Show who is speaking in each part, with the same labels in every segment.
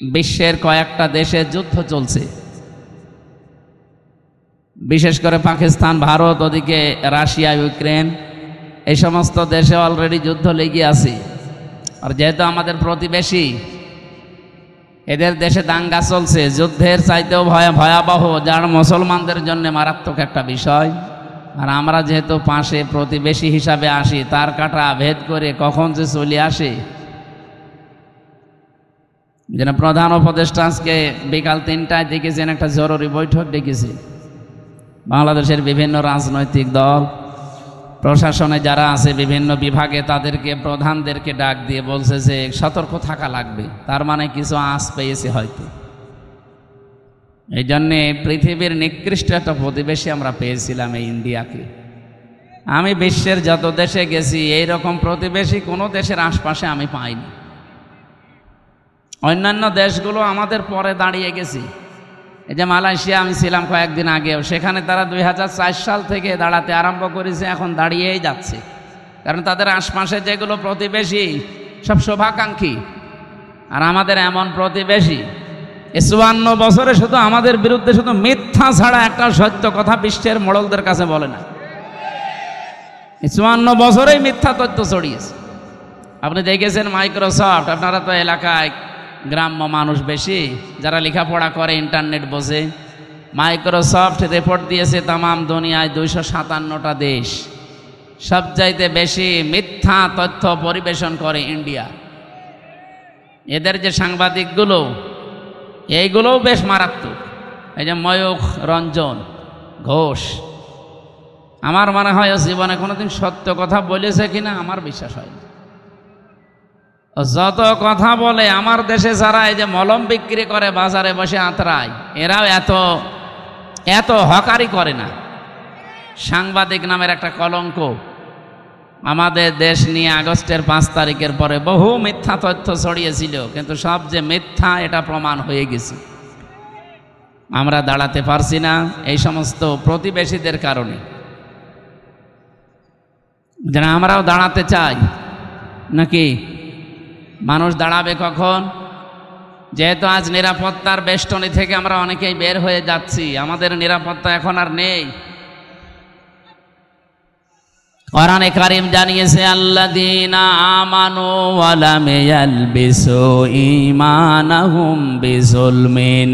Speaker 1: বিশ্বের কয়েকটা দেশে যুদ্ধ চলছে, বিশেষ করে পাকিস্তান, ভারত, ওদিকে রাশিয়া, ইউক্রেন, এই সমস্ত দেশে অলরেডি যুদ্ধ লেগে আছে। আর যেহেতু আমাদের প্রতিবেশী, এদের দেশে দাঙ্গা চলছে, যুদ্ধের চাইতেও ভয়াবহ, যার মুসলমানদের জন্য মারাত্মক একটা বিষয়। আর আমরা যেহেতু পাশে প্রতিবেশী হিসাবে আসি, তার কাটা ভেদ করে কখন যে চলে আসে। যেন প্রধান উপদেষ্টা আজকে বিকাল 3টায় দেখেছেন একটা জরুরি বৈঠক ডেকেছে। বাংলাদেশের বিভিন্ন রাজনৈতিক দল, প্রশাসনে যারা আছে বিভিন্ন বিভাগে, তাদেরকে প্রধানদেরকে ডাক দিয়ে বলছে যে সতর্ক থাকা লাগবে। তার মানে কিছু আঁচ পেয়েছে হয়তো। এই জন্যে পৃথিবীর নিকৃষ্ট একটা প্রতিবেশী আমরা পেয়েছিলাম এই ইন্ডিয়াকে। আমি বিশ্বের যত দেশে গেছি এইরকম প্রতিবেশী কোনো দেশের আশপাশে আমি পাইনি। অন্যান্য দেশগুলো আমাদের পরে দাঁড়িয়ে গেছি। এই যে মালয়েশিয়া আমি ছিলাম কয়েকদিন আগেও, সেখানে তারা 2004 সাল থেকে দাঁড়াতে আরম্ভ করেছে, এখন দাঁড়িয়েই যাচ্ছে। কারণ তাদের আশপাশে যেগুলো প্রতিবেশী সব শুভাকাঙ্ক্ষী। আর আমাদের এমন প্রতিবেশী 54 বছরে শুধু আমাদের বিরুদ্ধে শুধু মিথ্যা ছাড়া একটা সত্য কথা বিশ্বের মোড়লদের কাছে বলে না। 54 বছরেই মিথ্যা তথ্য ছড়িয়েছে। আপনি দেখেছেন মাইক্রোসফট, আপনারা তো এলাকায় গ্রাম্য মানুষ বেশি, যারা লেখাপড়া করে ইন্টারনেট বোঝে, মাইক্রোসফট রিপোর্ট দিয়েছে তামাম দুনিয়ায় 257টা দেশ সবচাইতে বেশি মিথ্যা তথ্য পরিবেশন করে ইন্ডিয়া। এদের যে সাংবাদিকগুলো, এইগুলোও বেশ মারাত্মক। এই যে ময়ূখ রঞ্জন ঘোষ, আমার মনে হয় জীবনে কোনোদিন সত্য কথা বলেছে কিনা আমার বিশ্বাস হয় না। যত কথা বলে, আমার দেশে যারা এই যে মলম বিক্রি করে বাজারে বসে আঁতরায়, এরাও এত হকারি করে না। সাংবাদিক নামের একটা কলঙ্ক আমাদের দেশ নিয়ে আগস্টের 5 তারিখের পরে বহু মিথ্যা তথ্য ছড়িয়েছিল, কিন্তু সব যে মিথ্যা এটা প্রমাণ হয়ে গেছে। আমরা দাঁড়াতে পারছি না এই সমস্ত প্রতিবেশীদের কারণে। যেন আমরাও দাঁড়াতে চাই নাকি? মানুষ দাঁড়াবে কখন? যেহেতু আজ নিরাপত্তার বেষ্টনী থেকে আমরা অনেকেই বের হয়ে যাচ্ছি, আমাদের নিরাপত্তা এখন আর নেই। কোরআনে কারীম জানিয়েছে, আল্লাযীনা আমানু ওয়া লাম ইয়ালবিসু ঈমানাহুম বিযুলমিন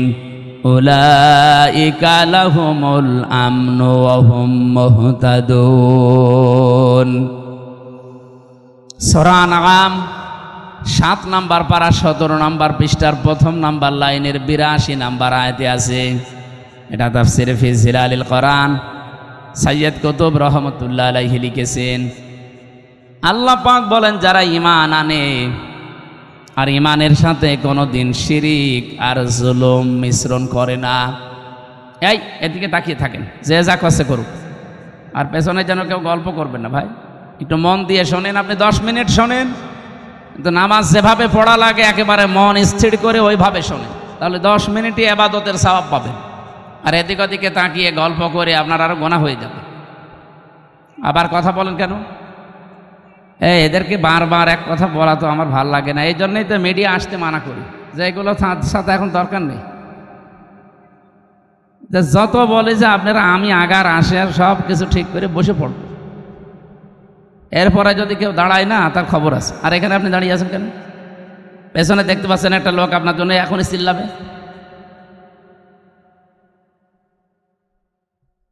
Speaker 1: উলাইকা লাহুমুল আমনু ওয়া হুম মুহতাদুন। সূরা আনআম 7 নম্বর পারা 17 নম্বর পৃষ্ঠার 1ম নম্বর লাইনের 82 নম্বর আয়াতে আছে। এটা তাফসীরে ফি জিলালিল কোরআন সৈয়দ কুতুব রহমতুল্লাহ আলাইহি লিখেছেন। আল্লাহ পাক বলেন, যারা ঈমান আনে আর ঈমানের সাথে কোনোদিন শিরিক আর জুলুম মিশ্রণ করে না। এই এদিকে তাকিয়ে থাকেন, যে যা করছে করুক, আর পেছনে যেন কেউ গল্প করবেন না ভাই। একটু মন দিয়ে শোনেন। আপনি 10 মিনিট শোনেন, কিন্তু নামাজ যেভাবে পড়া লাগে একেবারে মন স্থির করে ওইভাবে শোনেন, তাহলে 10 মিনিটই ইবাদতের সওয়াব পাবেন। আর এদিক ওদিকে তাকিয়ে গল্প করে আপনার আরো গুনাহ হয়ে যাবে। আবার কথা বলেন কেন? এদেরকে বারবার এক কথা বলা তো আমার ভাল লাগে না। এই জন্যই তো মিডিয়া আসতে মানা করি, যে এগুলো সাথে এখন দরকার নেই। যত বলে যে আপনারা আমি আগার আসে আর সব কিছু ঠিক করে বসে পড়ব, এরপরে যদি কেউ দাঁড়ায় না তার খবর আছে। আর এখানে আপনি দাঁড়িয়ে আছেন কেন? পেছনে দেখতে পাচ্ছেন একটা লোক আপনার জন্য এখনই চিল্লাবে।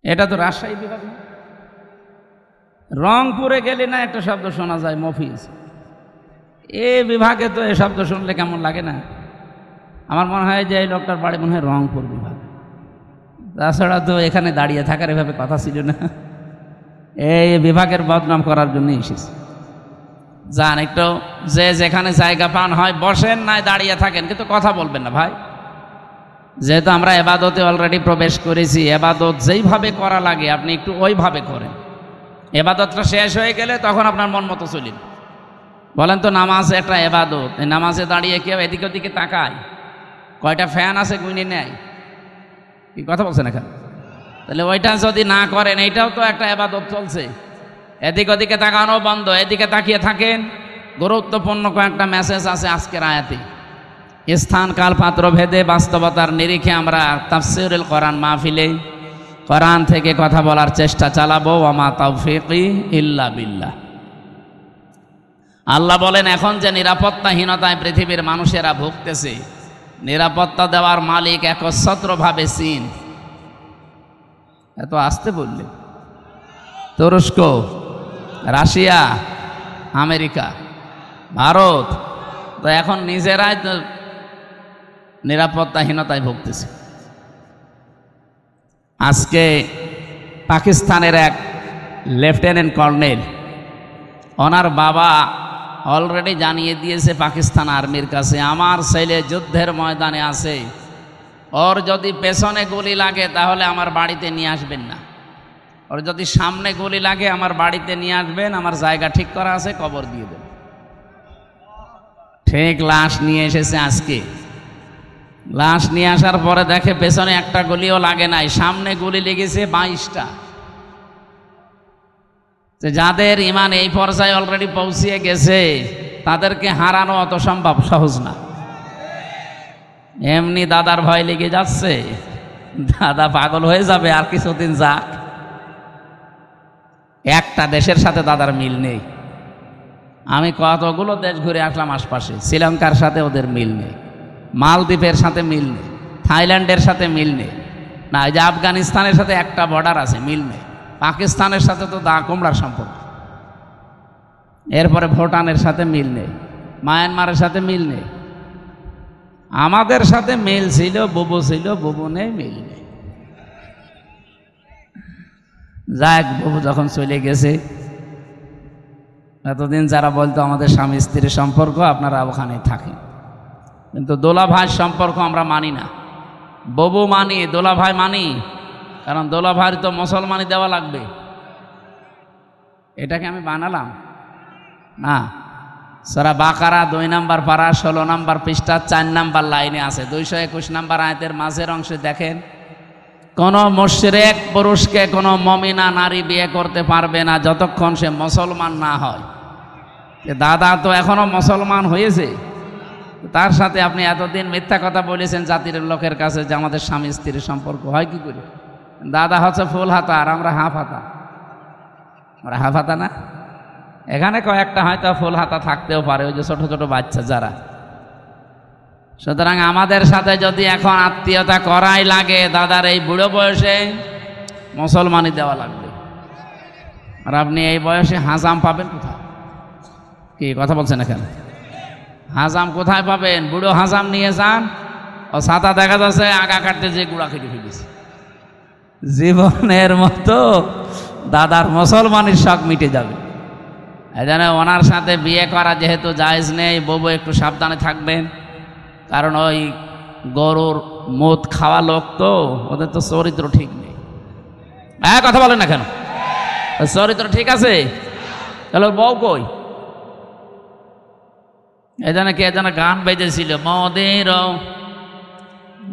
Speaker 1: এটা তো রাজশাহী বিভাগ না, রংপুরে গেলে না একটা শব্দ শোনা যায় মফিজ। এই বিভাগে তো এই শব্দ শুনলে কেমন লাগে না? আমার মনে হয় যে এই লোকটার বাড়ি মনে হয় রংপুর বিভাগ। তাছাড়া তো এখানে দাঁড়িয়ে থাকার এভাবে কথা ছিল না। এই বিভাগের বদনাম করার জন্য এসেছে। যান একটু, যে যেখানে জায়গা পান হয় বসেন, নাই দাঁড়িয়ে থাকেন, কিন্তু কথা বলবেন না ভাই। যেহেতু আমরা এবাদতে অলরেডি প্রবেশ করেছি, এবাদত যেইভাবে করা লাগে আপনি একটু ওইভাবে করেন। এবাদতটা শেষ হয়ে গেলে তখন আপনার মন মতো চলিন। বলেন তো, নামাজ একটা এবাদত, এই নামাজে দাঁড়িয়ে কেউ এদিকে ওদিকে তাকায়? কয়টা ফ্যান আছে গুইনে নেয়? কি কথা বলছেন এখানে? তাহলে ওইটা যদি না করেন, এইটাও তো একটা এবাদত চলছে। এদিক ওদিকে তাকানো বন্ধ, এদিকে তাকিয়ে থাকেন। গুরুত্বপূর্ণ কয়েকটা মেসেজ আছে আজকের আয়াতে। স্থান কাল পাত্র ভেদে বাস্তবতার নিরিখে আমরা তাফসীরুল কোরআন মাহফিলে কোরআন থেকে কথা বলার চেষ্টা চালাবো। ওয়া মা তাওফীকি ইল্লা বিল্লাহ। আল্লাহ বলেন, এখন যে নিরাপত্তাহীনতায় পৃথিবীর মানুষেরা ভুগতেছে, নিরাপত্তা দেওয়ার মালিক একচ্ছত্রভাবে চীন। এত আসতে বললে, তুরস্ক, রাশিয়া, আমেরিকা, ভারত, তো এখন নিজেরাই তো নিরাপত্তাহীনতায় ভুগতেছে। আজকে পাকিস্তানের এক লেফটেন্যান্ট কর্নেল, ওনার বাবা অলরেডি জানিয়ে দিয়েছে পাকিস্তান আর্মির কাছে, আমার ছেলে যুদ্ধের ময়দানে আছে, ওর যদি পেছনে গুলি লাগে তাহলে আমার বাড়িতে নিয়ে আসবেন না, ওর যদি সামনে গুলি লাগে আমার বাড়িতে নিয়ে আসবেন, আমার জায়গা ঠিক করা আছে, কবর দিয়ে দেবেন। ঠিক লাশ নিয়ে এসেছে আজকে। লাশ নিয়ে আসার পরে দেখে পেছনে একটা গুলিও লাগে নাই, সামনে গুলি লেগেছে 22টা। যাদের ইমান এই পর্যায়ে অলরেডি পৌঁছিয়ে গেছে তাদেরকে হারানো অত সম্ভব সহজ না। এমনি দাদার ভয় লেগে যাচ্ছে, দাদা পাগল হয়ে যাবে আর কিছুদিন যাক। একটা দেশের সাথে দাদার মিল নেই। আমি কতগুলো দেশ ঘুরে আসলাম আশপাশে, শ্রীলঙ্কার সাথে ওদের মিল নেই, মালদ্বীপের সাথে মিল নেই, থাইল্যান্ডের সাথে মিল নেই, না এই যে আফগানিস্তানের সাথে একটা বর্ডার আছে, মিল নেই। পাকিস্তানের সাথে তো দা কুমড়ার সম্পর্ক, এরপরে ভুটানের সাথে মিল নেই, মায়ানমারের সাথে মিল নেই। আমাদের সাথে মিল ছিল, বুবু ছিল, বুবু নেই, মিল নেই। যাক, বুবু যখন চলে গেছে, এতদিন যারা বলতো আমাদের স্বামী স্ত্রীর সম্পর্ক, আপনারা ওখানে থাকেন, কিন্তু দোলা ভাইয়ের সম্পর্ক আমরা মানি না। বুবু মানি, দোলা ভাই মানি, কারণ দোলা ভাইয়ের তো মুসলমানি দেওয়া লাগবে। এটাকে আমি বানালাম না। সূরা বাকারা 2 নম্বর পারা 16 নম্বর পৃষ্ঠা 4 নম্বর লাইনে আছে, 221 নম্বর আয়াতের মাঝের অংশে দেখেন, কোন মুশরিক পুরুষকে কোন মুমিনা নারী বিয়ে করতে পারবে না যতক্ষণ সে মুসলমান না হয়। দাদা তো এখনো মুসলমান হয়েছে, তার সাথে আপনি এতদিন মিথ্যা কথা বলেছেন জাতির লোকের কাছে যে আমাদের স্বামী স্ত্রীর সম্পর্ক হয় কি করে। দাদা হচ্ছে ফুল হাতা আর আমরা হাফ হাতা। আমরা হাফ হাতা না, এখানে কয়েকটা হয়তো ফুল হাতা থাকতেও পারে, ওই যে ছোট ছোট বাচ্চা যারা। সুতরাং আমাদের সাথে যদি এখন আত্মীয়তা করাই লাগে, দাদার এই বুড়ো বয়সে মুসলমানি দেওয়া লাগবে। আর আপনি এই বয়সে হাজাম পাবেন কোথায়? কি কথা বলছেন এখানে? হাজাম কোথায় পাবেন? বুড়ো হাজাম নিয়ে যান, ও ছাতা দেখা যাচ্ছে আগা কাটতে যে গুড়া খেতে ফেলেছে। জীবনের মতো দাদার মুসলমানের শখ মিটে যাবে। এই জন্য ওনার সাথে বিয়ে করা যেহেতু জায়েজ নেই, বউ একটু সাবধানে থাকবেন, কারণ ওই গরুর মদ খাওয়া লোক তো, ওদের তো চরিত্র ঠিক নেই। হ্যাঁ, কথা বলেন না কেন? চরিত্র ঠিক আছে, তাহলে বউ কই? এই জন্য কে যেন গান বেজেছিল, মদের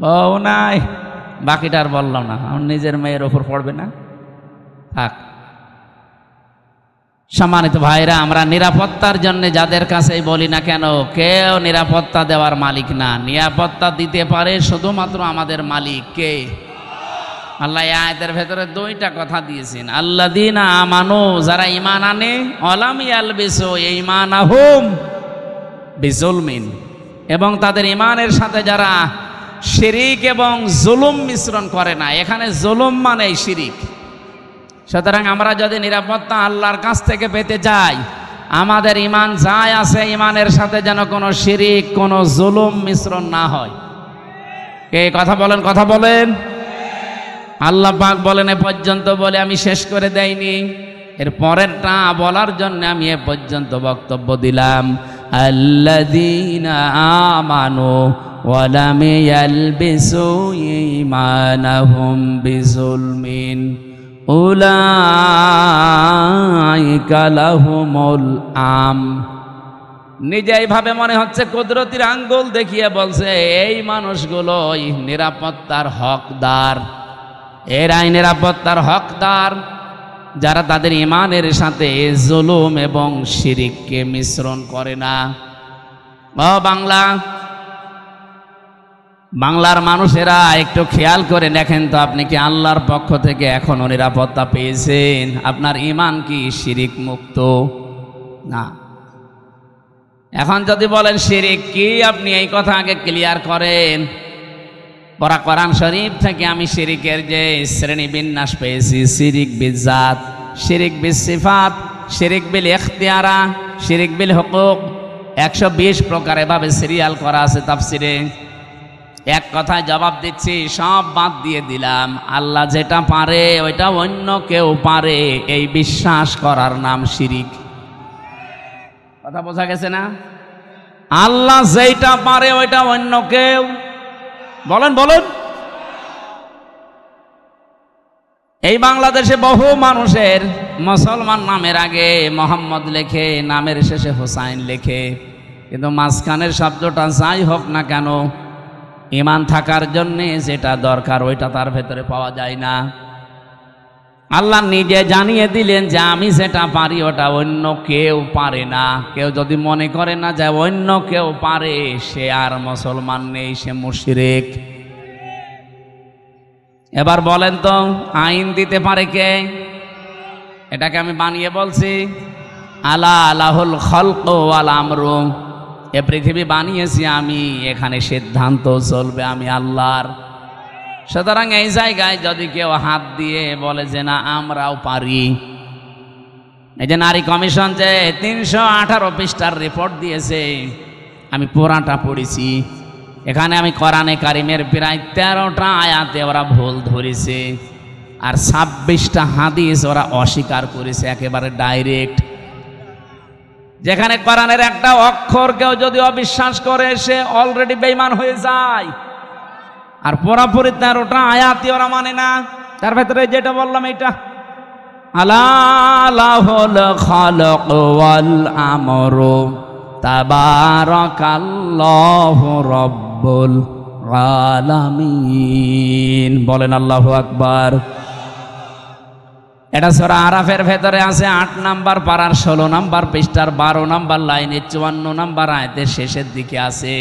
Speaker 1: বউ নাই, বাকিটা আর বললাম না, আমার নিজের মেয়ের ওপর পড়বে না, থাক। সম্মানিত ভাইরা, আমরা নিরাপত্তার জন্য যাদের কাছেই বলি না কেন, কেউ নিরাপত্তা দেওয়ার মালিক না। নিরাপত্তা দিতে পারে শুধুমাত্র আমাদের মালিক কে? আল্লাহ আয়াতের ভেতরে 2টা কথা দিয়েছেন, আল্লাযীনা আমানু, যারা ঈমান আনে, ওয়ালাম ইয়ালবিসু ঈমানাহুম বিজুলমিন, এবং তাদের ঈমানের সাথে যারা শিরিক এবং জুলুম মিশ্রণ করে না। এখানে জুলুম মানেই শিরিক। সুতরাং আমরা যদি নিরাপত্তা আল্লাহর কাছ থেকে পেতে চাই, আমাদের ঈমান যাই আছে, ঈমানের সাথে যেন কোনো শিরিক, কোনো জুলুম মিশ্রণ না হয়। কে কথা বলেন? কথা বলেন। আল্লাহ পাক বলেন, এ পর্যন্ত বলে আমি শেষ করে দেইনি, এর পরেরটা বলার জন্য আমি এ পর্যন্ত বক্তব্য দিলাম। আল্লাযীনা আমানু ওয়া লাম ইয়ালবিসু ঈমানাহুম বিজুলমিন উলাইকা লাহুমুল আম। নিজে এইভাবে মনে হচ্ছে কুদরতির আঙ্গুল দেখিয়ে বলছে, এই মানুষগুলোই নিরাপত্তার হকদার, এরাই নিরাপত্তার হকদার যারা তাদের ঈমানের সাথে জুলুম এবং শিরিককে মিশ্রণ করে না। ও বাংলা, বাংলার মানুষেরা একটু খেয়াল করে দেখেন তো, আপনি কি আল্লাহর পক্ষ থেকে এখনো নিরাপত্তা পেয়েছেন? আপনার ঈমান কি শিরিক মুক্ত? না। এখন যদি বলেন শিরিক কি, আপনি এই কথা আগে ক্লিয়ার করেন। পরা কোরআন শরীফ থেকে আমি শিরিকের যে শ্রেণী বিন্যাস পেয়েছি, শিরিক বিজাত, শিরিক বিল সিফাত, শিরিক বিল ইখতিয়ারা, শিরিক বিল হুকুক, 120 প্রকার এভাবে সিরিয়াল করা আছে তাফসিরে। এক কথায় জবাব দিচ্ছি, সব বাদ দিয়ে দিলাম। আল্লাহ যেটা পারে ওইটা অন্য কেউ পারে, এই বিশ্বাস করার নাম শিরিক। কথা বোঝা গেছে না? আল্লাহ যেটা পারে ওইটা অন্য কেউ, বলেন বলেন। এই বাংলাদেশে বহু মানুষের মুসলমান নামের আগে মোহাম্মদ লেখে, নামের শেষে হোসাইন লেখে, কিন্তু মাঝখানের শব্দটা যাই হোক না কেন, ঈমান থাকার জন্যে যেটা দরকার ওইটা তার ভেতরে পাওয়া যায় না। আল্লাহ নিজে জানিয়ে দিলেন যে আমি যেটা পারি ওটা অন্য কেউ পারে না। কেউ যদি মনে করে না যে অন্য কেউ পারে, সে আর মুসলমান নেই, সে মুশরিক। এবার বলেন তো, আইন দিতে পারে কে? এটাকে আমি বানিয়ে বলছি। আলা আলাহুল খালক ওয়াল আমরু, এ পৃথিবী বানিয়েছি আমি, এখানে সিদ্ধান্ত চলবে আমি আল্লাহর। সুতরাং এই জায়গায় যদি কেউ হাত দিয়ে বলে যে না আমরাও পারি, এই যে নারী কমিশন যে 318 পৃষ্ঠার রিপোর্ট দিয়েছে, আমি পুরাটা পড়েছি। এখানে আমি কোরআনে কারিমের প্রায় 13টা আয়াতে ওরা ভুল ধরেছে, আর 26টা হাদিস ওরা অস্বীকার করেছে একেবারে ডাইরেক্ট। যেখানে কোরআনের একটা অক্ষর কেউ যদি অবিশ্বাস করে, সে অলরেডি বেঈমান হয়ে যায়। আর পুরাপুরি 13টা আয়াতই ওরা মানে না। তার ভেতরে যেটা বললাম এইটা, আলা লাহুল খালাক ওয়াল আমরু তাবারাকাল্লাহু রাব্বুল আলামিন। বলেন আল্লাহু আকবার। এটা সূরা আরাফের ভেতরে আছে 8 নাম্বার পারার 16 নাম্বার পৃষ্ঠার 12 নাম্বার লাইনে 54 নাম্বার আয়াতের শেষের দিকে আছে।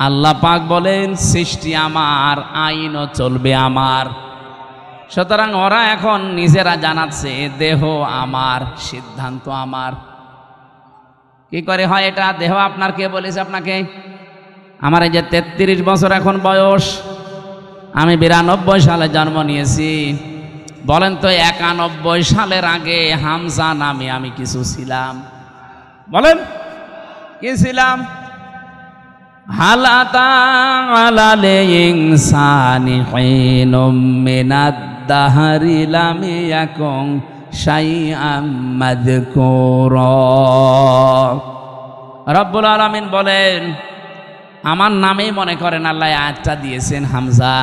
Speaker 1: আল্লাহ পাক বলেন, সৃষ্টি আমার, আইনও চলবে আমার। সুতরাং ওরা এখন নিজেরা জানাচ্ছে দেহ আমার, সিদ্ধান্ত আমার। কি করে হয় এটা? দেহ আপনার কে বলেছে আপনাকে? আমার এই যে 33 বছর এখন বয়স, আমি 92 সালে জন্ম নিয়েছি। বলেন তো 91 সালের আগে হামজা নামে আমি কিছু ছিলাম? বলেন কি ছিলাম? হাল আতা আলাল ইনসানি হিনুম মিনাদ দাহরি লাম ইয়াকুন শাইআম মাযকুরা। রব্বুল আলামিন বলেন, আমার নামেই মনে করেন আল্লাহ আয়াতটা দিয়েছেন হামজা।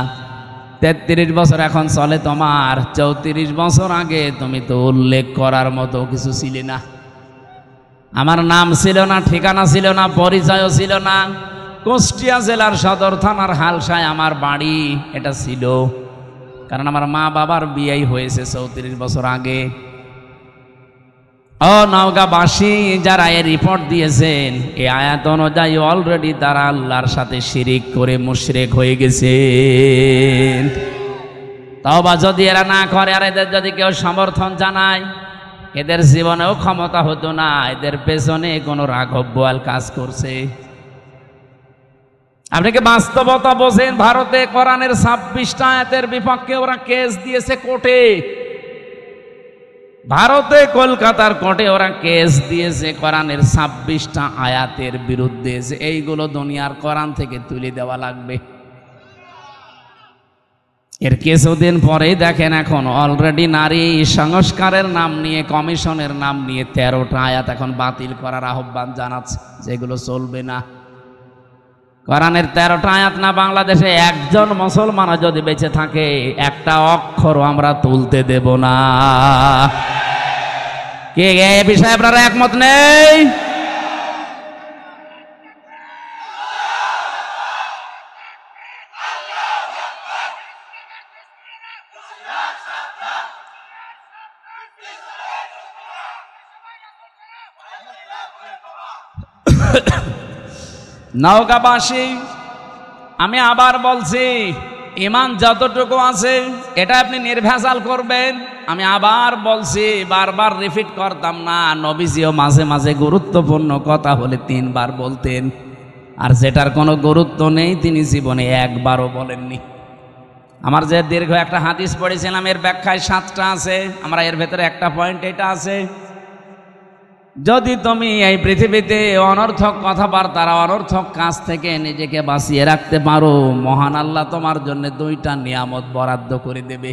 Speaker 1: 33 বছর এখন চলে তোমার, 34 বছর আগে তুমি তো উল্লেখ করার মতো কিছু ছিলে না। আমার নাম ছিল না, ঠিকানা ছিল না, পরিচয়ও ছিল না। কুষ্টিয়া জেলার সদর থানার হালসায় আমার বাড়ি, এটা ছিল। কারণ আমার মা বাবার বিয়েই হয়েছে 34 বছর আগে। ও নওগাঁবাসী যারা এই রিপোর্ট দিয়েছেন, এই আয়াত অনুযায়ী অলরেডি তারা আল্লাহর সাথে শিরিক করে মুশরিক হয়ে গেছে। তওবা যদি এরা না করে, আর এদের যদি কেউ সমর্থন জানায়, এদের জীবনেও ক্ষমতা হতো না। এদের পেছনে কোনো রাঘব বোয়াল কাজ করছে। আপনি কি বাস্তবতা বোঝেন? ভারতে কোরআনের 26টা আয়াতের বিপক্ষে ওরা কেস দিয়েছে কোর্টে। ভারতে কলকাতার কোর্টে ওরা কেস দিয়েছে কোরআনের 26টা আয়াতের বিরুদ্ধে, যে এইগুলো দুনিয়ার কোরআন থেকে তুলে দেওয়া লাগবে। এর কিছুদিন পরেই দেখেন এখন অলরেডি নারী সংস্কারের নাম নিয়ে, কমিশনের নাম নিয়ে 13টা আয়াত এখন বাতিল করার আহ্বান জানাচ্ছে, যেগুলো চলবে না। কোরআনের 13টা আয়াত না বাংলাদেশে একজন মুসলমান যদি বেঁচে থাকে, একটা অক্ষরও আমরা তুলতে দেব না। কে এই বিষয়ে আপনারা একমত নেই? নওগাঁবাসী আমি আবার বলছি, ইমান যতটুকু আছে এটা আপনি নির্ভেজাল করবেন। আমি আবার বলছি, বারবার রিপিট করতাম না। নবীজিও মাঝে মাঝে গুরুত্বপূর্ণ কথা হলে 3 বার বলতেন, আর যেটার কোনো গুরুত্ব নেই তিনি জীবনে একবারও বলেননি। আমার যে দীর্ঘ একটা হাদিস পড়েছিলাম, এর ব্যাখ্যায় 7টা আছে, আমরা এর ভেতরে একটা পয়েন্ট এটা আছে, যদি তুমি এই পৃথিবীতে অনর্থক কথাবার্তার অনর্থক কাজ থেকে নিজেকে বাঁচিয়ে রাখতে পারো, মহান আল্লাহ তোমার জন্য 2টা নিয়ামত বরাদ্দ করে দেবে।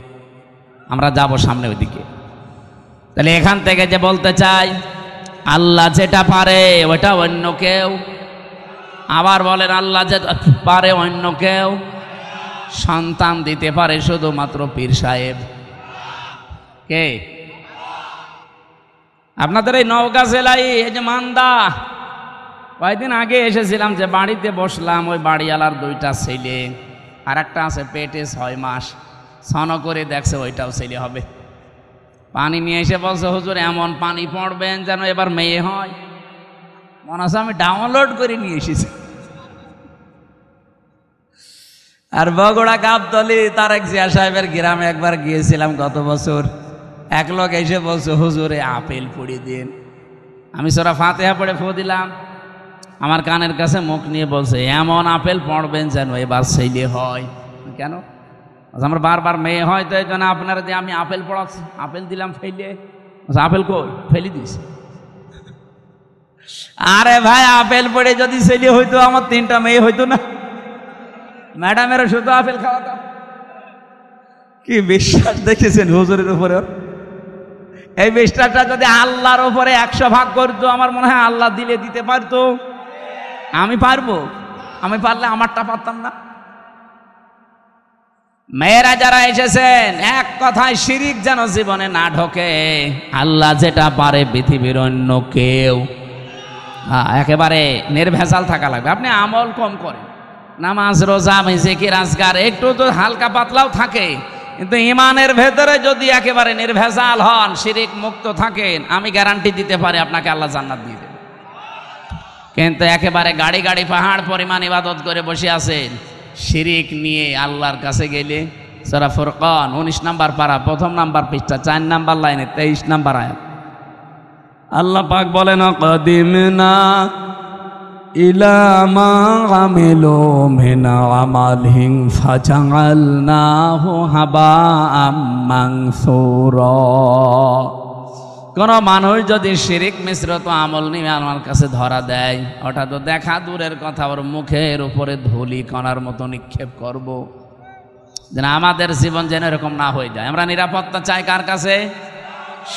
Speaker 1: আমরা যাব সামনে ওইদিকে। তাহলে এখান থেকে যে বলতে চাই, আল্লাহ যেটা পারে ওটা অন্য কেউ, আবার বলেন আল্লাহ যেটা পারে অন্য কেউ, সন্তান দিতে পারে শুধুমাত্র পীর সাহেব। কে? আপনাদের এই নওগাঁ জেলায় এই যে মান্দা, কয়েকদিন আগে এসেছিলাম, যে বাড়িতে বসলাম, ওই বাড়িওয়ালার 2টা ছেলে, আর একটা আছে পেটে 6 মাস, ছন করে দেখছে ওইটাও ছেলে হবে। পানি নিয়ে এসে বলছে, হুজুর এমন পানি পড়বেন যেন এবার মেয়ে হয়। মনে হচ্ছে আমি ডাউনলোড করে নিয়ে এসেছি। আর বগুড়া গাবতলী তারেক জিয়া সাহেবের গ্রামে একবার গিয়েছিলাম গত বছর, এক লোক এসে বলছে, হুজুরে আপেল পুড়িয়ে দিন। আমি সূরা ফাতিহা পড়ে ফু দিলাম, আমার কানের কাছে মুখ নিয়ে বলছে, এমন আপেল পড়বেন যেন এবার ছেলে হয়। কেন? আমার বারবার মেয়ে হয়, তো এই জন্য আপনারা দিয়ে আমি আপেল পড়াচ্ছি। আপেল দিলাম ফেলে, আপেল কই? ফেলে দিস। আরে ভাই, আপেল পড়ে যদি ছেলে হইতো আমার 3টা মেয়ে হইতো না? ম্যাডামেরও শুধু আপেল খাওয়াতাম। কি বিশ্বাস দেখেছেন হুজুরের উপরে? এই বিশ্বাসটা যদি আল্লাহর উপরে 100 ভাগ করতো, আমার মনে হয় আল্লাহ দিলে দিতে পারতো। আমি পারবো? আমি পারলে আমারটা পারতাম না? মেয়েরা যারা এসেছেন, এক কথায় শিরিক যেন জীবনে না ঢোকে। আল্লাহ যেটা পারে পৃথিবীর অন্য কেউ, একেবারে নির্ভেজাল থাকা লাগবে। আপনি আমল কম করেন, নামাজ রোজা জিকির আজকার একটু তো হালকা পাতলাও থাকে, কিন্তু ইমানের ভেতরে যদি একেবারে নির্ভেজাল হন, শিরিক মুক্ত থাকেন, আমি গ্যারান্টি দিতে পারি আপনাকে আল্লাহ জান্নাত দিয়ে দেবে। কিন্তু একেবারে গাড়ি গাড়ি পাহাড় পরিমাণ ইবাদত করে বসে আছেন, শিরিক নিয়ে আল্লাহর কাছে গেলে, সূরা ফুরকান 19 নম্বর পারা 1ম নাম্বার পৃষ্ঠা 4 নম্বর লাইনে 23 নম্বর আয়াত, আল্লাহ পাক বলেন, কাদিমনা ইলা মা আমিলু মিন আমালিন ফাজাআলনাহু হাবাআম মানসুরা। কোন মানুষ যদি শিরিক মিশ্রিত আমল নিয়ে আমার কাছে ধরা দেয়, ওটা তো দেখা দূরের কথা, ওর মুখের উপরে ধুলি কণার মতো নিক্ষেপ করব, যেন আমাদের জীবন যেন এরকম না হয়ে যায়। আমরা নিরাপত্তা চাই কার কাছে?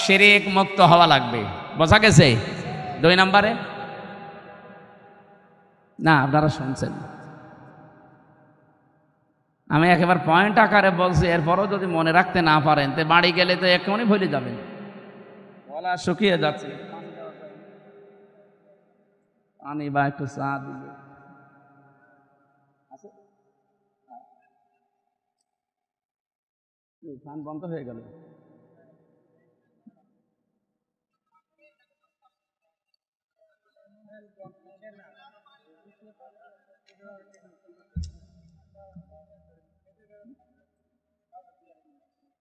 Speaker 1: শিরিক মুক্ত হওয়া লাগবে। বোঝা গেছে? 2 নম্বরে না, আপনারা শুনছেন, আমি একেবারে পয়েন্ট আকারে বলছি, এরপরও যদি মনে রাখতে না পারেন, তো বাড়ি গেলে তো এখনই ভুলে যাবেন, গলা শুকিয়ে যাচ্ছে। পানি বা একটু চা দিবে, ফ্যান বন্ধ হয়ে গেল।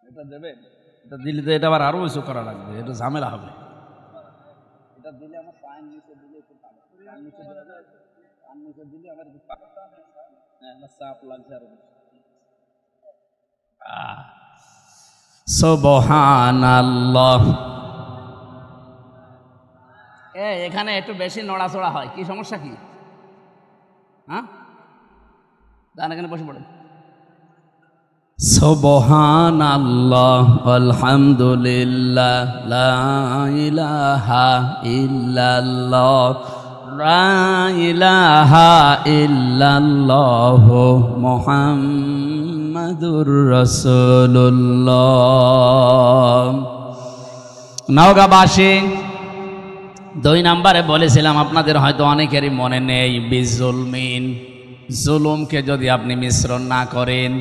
Speaker 1: এটা দেবেন? এটা দিলে তো এটা আবার আরো কিছু করা লাগবে, এটা ঝামেলা হবে। এটা দিলে আমার পায়ের নিচে দিলে একটু ভালো, পায়ের নিচে দেওয়া যায়, পায়ের নিচে দিলে আমার একটু আমার চাপ লাগছে আরো। সুবহানাল্লাহ। এখানে একটু বেশি নড়াচড়া হয়, কি সমস্যা কি? হ্যাঁ, দাঁড়ান, এখানে বসে পড়েন। সুবহানাল্লাহ, আলহামদুলিল্লাহ, লা ইলাহা ইল্লাল্লাহ, লা ইলাহা ইল্লাল্লাহ, মুহাম্মাদুর রাসূলুল্লাহ। নওগাঁবাসী, 2 নম্বরে বলেছিলাম, আপনাদের হয়তো অনেকেরই মনে নেই, বিজুলমিন, জুলুমকে যদি আপনি মিশ্রণ না করেন।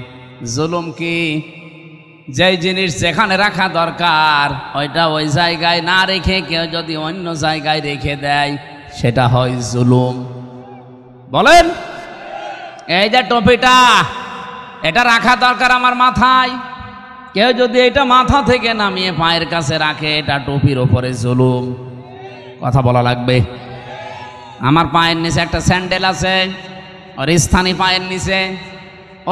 Speaker 1: জুলুম কি? যেই জিনিস যেখানে রাখা দরকার ওইটা ওই জায়গায় না রেখে কেউ যদি অন্য জায়গায় রেখে দেয়, সেটা হয় জুলুম। বলেন, এই যে টুপিটা, এটা রাখা দরকার আমার মাথায়। কেউ যদি এটা মাথা থেকে নামিয়ে পায়ের কাছে রাখে, এটা টুপির ওপরে জুলুম। কথা বলা লাগবে। আমার পায়ের নিচে একটা স্যান্ডেল আছে, ওর স্থানী পায়ের নিচে,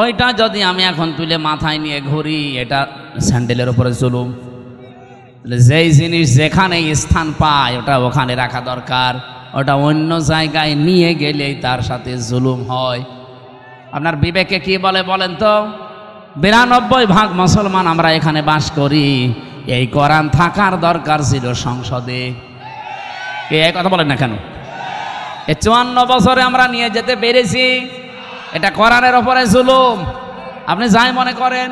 Speaker 1: ওইটা যদি আমি এখন তুলে মাথায় নিয়ে ঘুরি, এটা স্যান্ডেলের ওপরে জুলুম। যেই জিনিস যেখানে স্থান পায় ওটা ওখানে রাখা দরকার, ওটা অন্য জায়গায় নিয়ে গেলেই তার সাথে জুলুম হয়। আপনার বিবেকে কি বলে বলেন তো? 92% মুসলমান আমরা এখানে বাস করি, এই কোরআন থাকার দরকার ছিল সংসদে। এই কথা বলেন না কেন? এই 54 বছরে আমরা নিয়ে যেতে পেরেছি, এটা কোরআনের ওপরে জুলুম। আপনি যাই মনে করেন,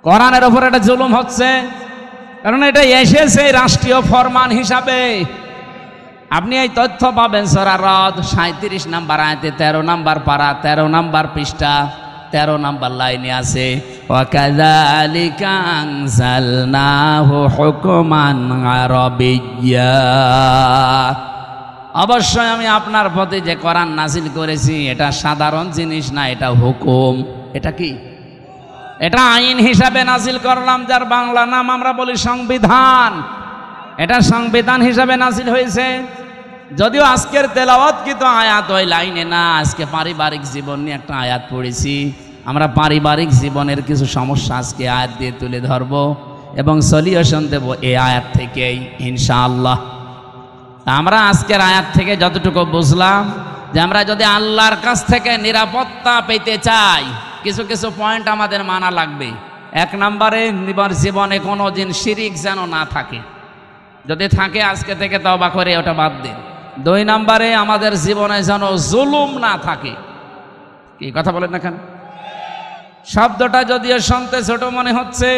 Speaker 1: কোরআনের ওপরে এটা জুলুম হচ্ছে, কারণ এটা এসেছে রাষ্ট্রীয় ফরমান হিসাবে। আপনি এই তথ্য পাবেন সূরা রদ 37 নম্বর আয়াতে, 13 নম্বর পারা, 13 নম্বর পৃষ্ঠা, 13 নম্বর লাইনে আছে, ওয়া কাযালিকা আনজালনাহু হুকমান আরাবিয়্যা। অবশ্যই আমি আপনার প্রতি যে কোরআন নাজিল করেছি এটা সাধারণ জিনিস না, এটা হুকুম। এটা কি? এটা আইন হিসাবে নাজিল করলাম, যার বাংলা নাম আমরা বলি সংবিধান। এটা সংবিধান হিসাবে নাজিল হয়েছে। যদিও আজকের তেলাওয়াত কিন্তু আয়াত ওই লাইনে না, আজকে পারিবারিক জীবন নিয়ে একটা আয়াত পড়েছি। আমরা পারিবারিক জীবনের কিছু সমস্যা আজকে আয়াত দিয়ে তুলে ধরব এবং সলিউশন দেব এই আয়াত থেকেই ইনশাআল্লাহ। আমরা আজকের আয়াত থেকে যতটুকু বুঝলাম যে আমরা যদি আল্লাহর কাছ থেকে নিরাপত্তা পেতে চাই, কিছু কিছু পয়েন্ট আমাদের মানা লাগবে। 1 নম্বরে, জীবনে কোনো দিন শিরিক যেন না থাকে, যদি থাকে আজকে থেকে তওবা করে ওটা বাদ দিন। 2 নম্বরে, আমাদের জীবনে যেন জুলুম না থাকে। কি কথা বলেন না কেন? শব্দটা যদিও শুনতে ছোট মনে হচ্ছে,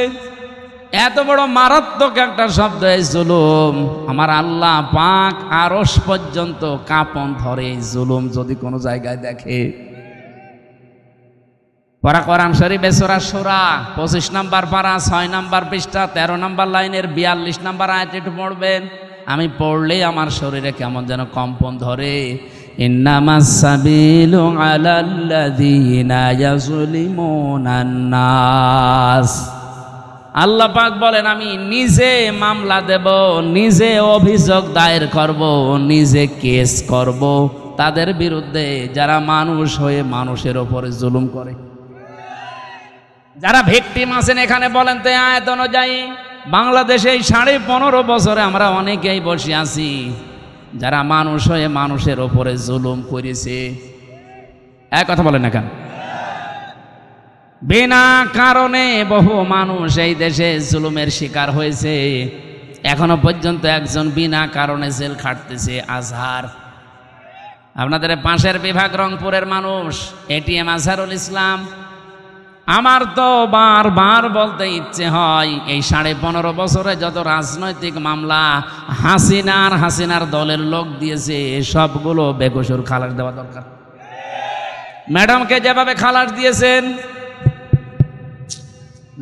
Speaker 1: এত বড় মারাত্মক একটা শব্দ এই জুলুম। আমার আল্লাহ পাক আরশ পর্যন্ত কাঁপন ধরে এই জুলুম যদি কোনো জায়গায় দেখে। পড়া কোরআন শরীফে সূরা শূরা 25 নম্বর পারা, 6 নম্বর পৃষ্ঠা, 13 নম্বর লাইনের 42 নম্বর আয়াত একটু পড়বেন। আমি পড়লেই আমার শরীরে কেমন যেন কম্পন ধরে। ইন্নামাস সাবিলু আলাল্লাযীনা ইয়াজলিমুনান নাস। আল্লাহ পাক বলেন, আমি নিজে মামলা দেব, নিজে অভিযোগ দায়ের করব, নিজে কেস করব তাদের বিরুদ্ধে যারা মানুষ হয়ে মানুষের ওপরে জুলুম করে। যারা ভিকটিম আছেন এখানে বলেন তো, আয়াত অনুযায়ী বাংলাদেশে এই 15.5 বছরে আমরা অনেকেই বসে আছি যারা মানুষ হয়ে মানুষের ওপরে জুলুম করেছে। এক কথা বলেন না কেন? বিনা কারণে বহু মানুষ এই দেশে জুলুমের শিকার হয়েছে। এখনো পর্যন্ত একজন বিনা কারণে জেল খাটতেছে, আজহার। আপনাদের পাশের বিভাগ রংপুরের মানুষ, এটিএম আজহারুল ইসলাম। আমার তো বারবার বলতে ইচ্ছে হয়, এই 15.5 বছরে যত রাজনৈতিক মামলা হাসিনার দলের লোক দিয়েছে, সবগুলো বেকসুর খালাস দেওয়া দরকার। ম্যাডামকে যেভাবে খালাস দিয়েছেন,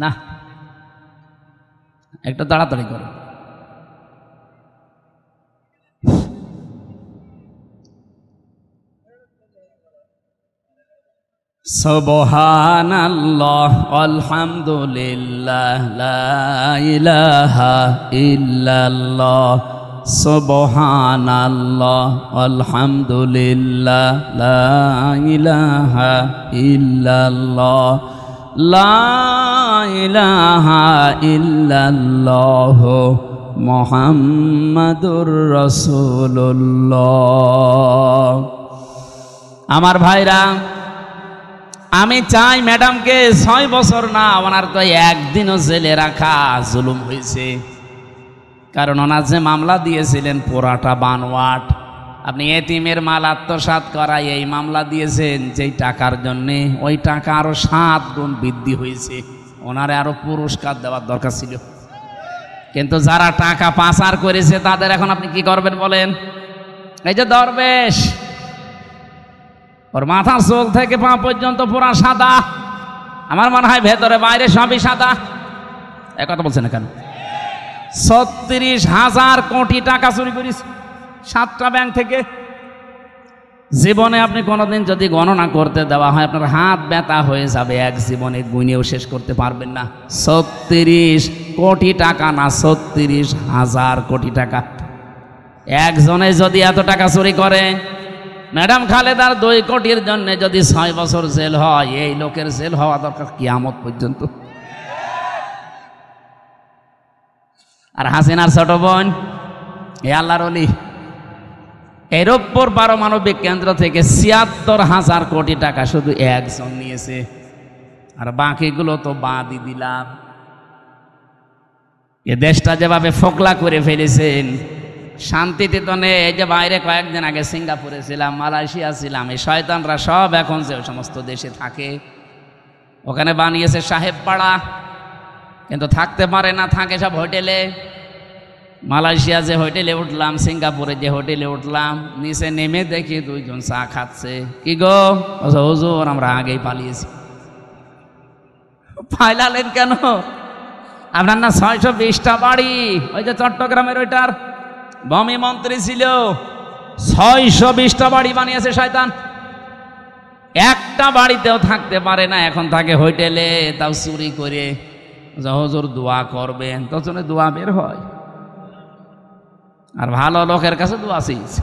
Speaker 1: না একটু তাড়াতাড়ি করো। সুবহানাল্লাহ আলহামদুলিল্লাহ লা ইলাহা ইল্লাল্লাহ। সুবহানাল্লাহ আলহামদুলিল্লাহ লা ইলাহা ইল্লাল্লাহ। লা ইলাহা ইল্লাল্লাহ মুহাম্মাদুর রাসূলুল্লাহ। আমার ভাইরা, আমি চাই ম্যাডামকে 6 বছর না, ওনার তো একদিনও জেলে রাখা জুলুম হয়েছে। কারণ ওনার যে মামলা দিয়েছিলেন পুরাটা বানোয়াট। আপনি এতিমের মাল আত্মসাৎ করায় এই মামলা দিয়েছেন যেই টাকার জন্যে, ওই টাকা আরো 7 গুণ বৃদ্ধি হয়েছে। ওনারে আরো পুরস্কার দেওয়ার দরকার ছিল। কিন্তু যারা টাকা পাচার করেছে তাদের এখন আপনি কি করবেন বলেন? এই যে দরবেশ, ওর মাথার চুল থেকে পা পর্যন্ত পুরা সাদা, আমার মনে হয় ভেতরে বাইরে সবই সাদা। এক কথা বলছেন না কেন? 36,000 কোটি টাকা চুরি করিস 7টা ব্যাংক থেকে। জীবনে আপনি কোনোদিন যদি গণনা করতে দেওয়া হয় আপনার হাত ব্যথা হয়ে যাবে, এক জীবনে গুণেও শেষ করতে পারবেন না। 36 কোটি টাকা না, 36,000 কোটি টাকা। একজনে যদি এত টাকা চুরি করে, ম্যাডাম খালেদার 2 কোটির জন্য যদি 6 বছর জেল হয়, এই লোকের জেল হওয়া দরকার কিয়ামত পর্যন্ত। আর হাসিনার ছোট বোন এ আল্লাহর ওলি, এর উপর পারমাণবিক কেন্দ্র থেকে 76,000 কোটি টাকা শুধু একজন নিয়েছে, আর বাকিগুলো তো বাদই দিলাম। এ দেশটা যেভাবে ফোকলা করে ফেলেছেন, শান্তিতে তো নেই। এই যে বাইরে কয়েকদিন আগে সিঙ্গাপুরে ছিলাম, মালয়েশিয়া ছিলাম, এই শয়তানরা সব এখন যে সমস্ত দেশে থাকে ওখানে বানিয়েছে সাহেব পাড়া, কিন্তু থাকতে পারে না, থাকে সব হোটেলে। মালয়েশিয়া যে হোটেলে উঠলাম, সিঙ্গাপুরে যে হোটেলে উঠলাম, নিচে নেমে দেখি 2 জন চা খাচ্ছে। কি গো? হুজুর আমরা আগেই পালিয়েছি। পালালেন কেন? আপনার না 620টা বাড়ি, ওই যে চট্টগ্রামের ওইটার ভূমি মন্ত্রী ছিল, 620টা বাড়ি বানিয়েছে শয়তান। একটা বাড়িতেও থাকতে পারে না, এখন থাকে হোটেলে, তাও চুরি করে। হুজুর দোয়া করবেন, তখন দোয়া বের হয়, আর ভালো লোকের কাছে দোয়া চাইছে।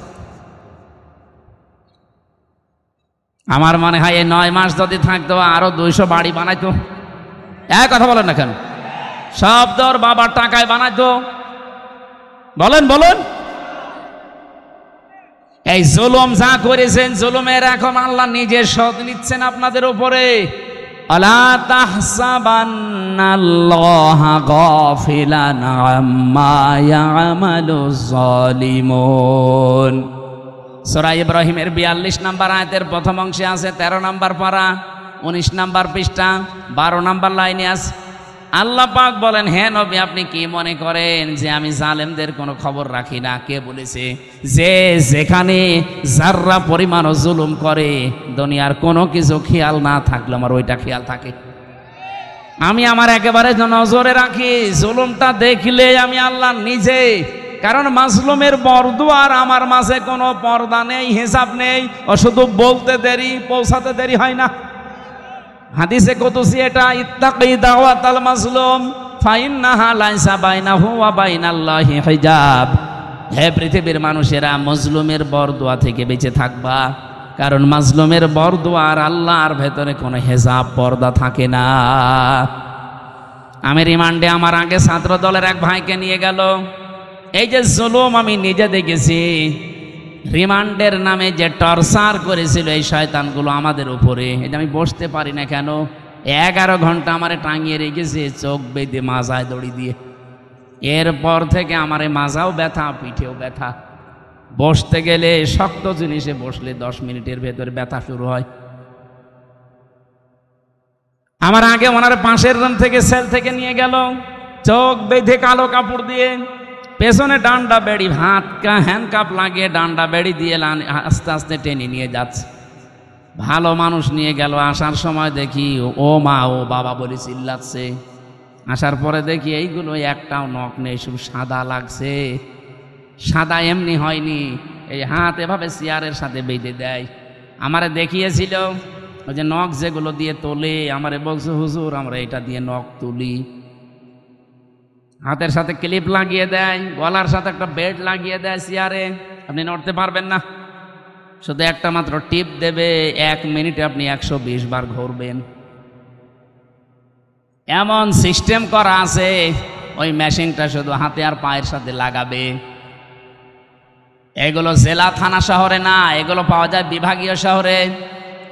Speaker 1: আমার মনে হয় এই 9 মাস যদি থাকতো আরো 200 বাড়ি বানাইতো। এক কথা বলেন না কেন? সব দর বাবার টাকায় বানাইতো। বলেন বলেন। এই জুলুম যা করেছেন, জুলুমের এখন আল্লাহ নিজে শোধ নিচ্ছেন আপনাদের উপরে। আলা তাহসাবান্নাল্লাহা গাফিলান আম্মা ইয়ামালুজ জালিমুন। সূরা ইব্রাহিমের 42 নম্বর আয়াতের প্রথম অংশে আছে, 13 নম্বর পারা, 19 নম্বর পৃষ্ঠা, 12 নম্বর লাইনে আছে। আল্লাহ পাক বলেন, হে নবী আপনি কি মনে করেন যে আমি জালেমদের কোনো খবর রাখি না? কে বলেছে? যে যেখানে যাররা পরিমাণও জুলুম করে, দুনিয়ার কোনো কিছু খেয়াল না থাকলে আমার ওইটা খেয়াল থাকে। আমি আমার একেবারে নজরে রাখি, জুলুমটা দেখলে আমি আল্লাহ নিজে। কারণ মাজলুমের বরদুয়ার আমার মাঝে কোনো পর্দা নেই, হিসাব নেই, ও শুধু বলতে দেরি, পৌঁছাতে দেরি হয় না। হাদিসে কুদসি এটা, ইত্তাকি দাওয়াতাল মাজলুম ফাইন্নাহা লাইসা বাইনাহু ওয়া বাইনাল্লাহি হিজাব। হে পৃথিবীর মানুষেরা, মাজলুমের বরদুয়া থেকে বেঁচে থাকবা, কারণ মাজলুমের বরদুয়া আর আল্লাহর ভেতরে কোনো হিজাব, পর্দা থাকে না। আমি রিমান্ডে আমার আগে ছাত্র দলের এক ভাইকে নিয়ে গেল। এই যে জুলুম আমি নিজে দেখেছি, রিমান্ডের নামে যে টর্চার করেছিল এই শয়তানগুলো আমাদের উপরে, এটা আমি বসতে পারি না কেন? 11 ঘন্টা আমারে টাঙিয়ে রেখেছে, চোখ বেঁধে মাজায় দড়ি দিয়ে। এরপর থেকে আমারে মাজাও ব্যথা, পিঠেও ব্যথা। বসতে গেলে শক্ত জিনিসে বসলে 10 মিনিটের ভেতরে ব্যথা শুরু হয়। আমার আগে ওনার পাশের রুম থেকে, সেল থেকে নিয়ে গেল, চোখ বেঁধে কালো কাপড় দিয়ে, পেছনে ডান্ডা বেড়ি, হ্যান্ডকাপ লাগিয়ে ডান্ডা বেড়ি দিয়ে আস্তে আস্তে টেনে নিয়ে যাচ্ছে। ভালো মানুষ নিয়ে গেল, আসার সময় দেখি ও মা ও বাবা বলে চিল্লাচ্ছে। আসার পরে দেখি এইগুলো একটাও নখ নেই, শুধু সাদা লাগছে। সাদা এমনি হয়নি, এই হাত এভাবে চেয়ারের সাথে বেঁধে দেয়। আমারে দেখিয়েছিল ওই যে নখ যেগুলো দিয়ে তোলে, আমারে বলছে হুজুর আমরা এটা দিয়ে নখ তুলি। হাতের সাথে ক্লিপ লাগিয়ে দেয়, গলার সাথে একটা বেল্ট লাগিয়ে দেয় চেয়ারে, আপনি নড়তে পারবেন না। শুধু একটা মাত্র টিপ দেবে, 1 মিনিটে আপনি 120 বার ঘুরবেন। এমন সিস্টেম করা আছে, ওই মেশিনটা শুধু হাতে আর পায়ের সাথে লাগাবে। এগুলো জেলা থানা শহরে না, এগুলো পাওয়া যায় বিভাগীয় শহরে,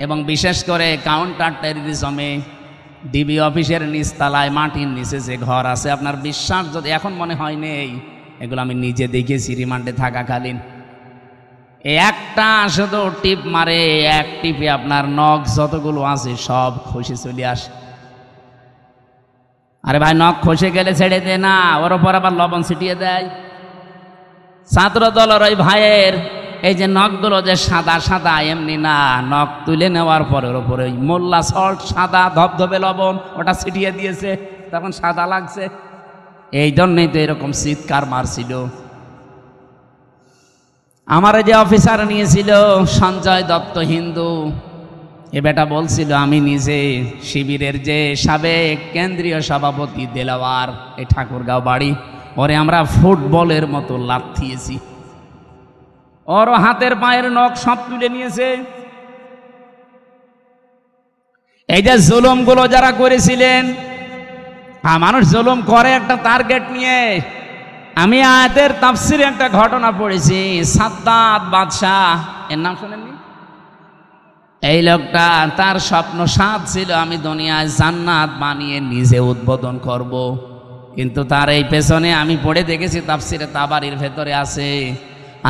Speaker 1: এবং বিশেষ করে কাউন্টার টেররিজমে। ডিবি অফিসের নিচতলায় মাটির নিচে যে ঘর আছে, আপনার বিশ্বাস যদি এখন মনে হয় নেই, এগুলো আমি নিজে দেখেছি রিমান্ডে থাকাকালীন। একটা শুধু টিপ মারে, এক টিপে আপনার নখ যতগুলো আছে সব খসে চলে আসে। আরে ভাই, নখ খসে গেলে ছেড়ে দে না, ওর ওপর আবার লবণ ছিটিয়ে দেয়। ছাত্র দলের ওই ভাইয়ের এই যে নখগুলো যে সাদা সাদা এমনি না, নখ তুলে নেওয়ার পরে ওর উপরে ওই মোল্লা সল্ট, সাদা ধবধবে লবণ, ওটা ছিটিয়ে দিয়েছে, তখন সাদা লাগছে। এই জন্যই তো এরকম চিৎকার মারছিল। আমার যে অফিসার নিয়েছিল সঞ্জয় দত্ত হিন্দু, এ বেটা বলছিল আমি নিজে শিবিরের যে সাবেক কেন্দ্রীয় সভাপতি দেলাওয়ার, এই ঠাকুরগাঁও বাড়ি, ওরে আমরা ফুটবলের মতো লাথিয়েছি, ওর হাতের পায়ের নখ সব তুলে নিয়েছে। এই যে জুলুমগুলো যারা করেছিলেন, মানুষ জুলুম করে একটা টার্গেট নিয়ে। আমি আয়াতের তাফসিরে একটা ঘটনা পড়েছি, সাদ্দাত বাদশাহ, এর নাম শুনেননি? এই লোকটা, তার স্বপ্ন সাদ ছিল আমি দুনিয়ায় জান্নাত বানিয়ে নিজে উদ্বোধন করব, কিন্তু তার এই পেছনে আমি পড়ে দেখেছি তাফসিরে তাবারির ভেতরে আছে,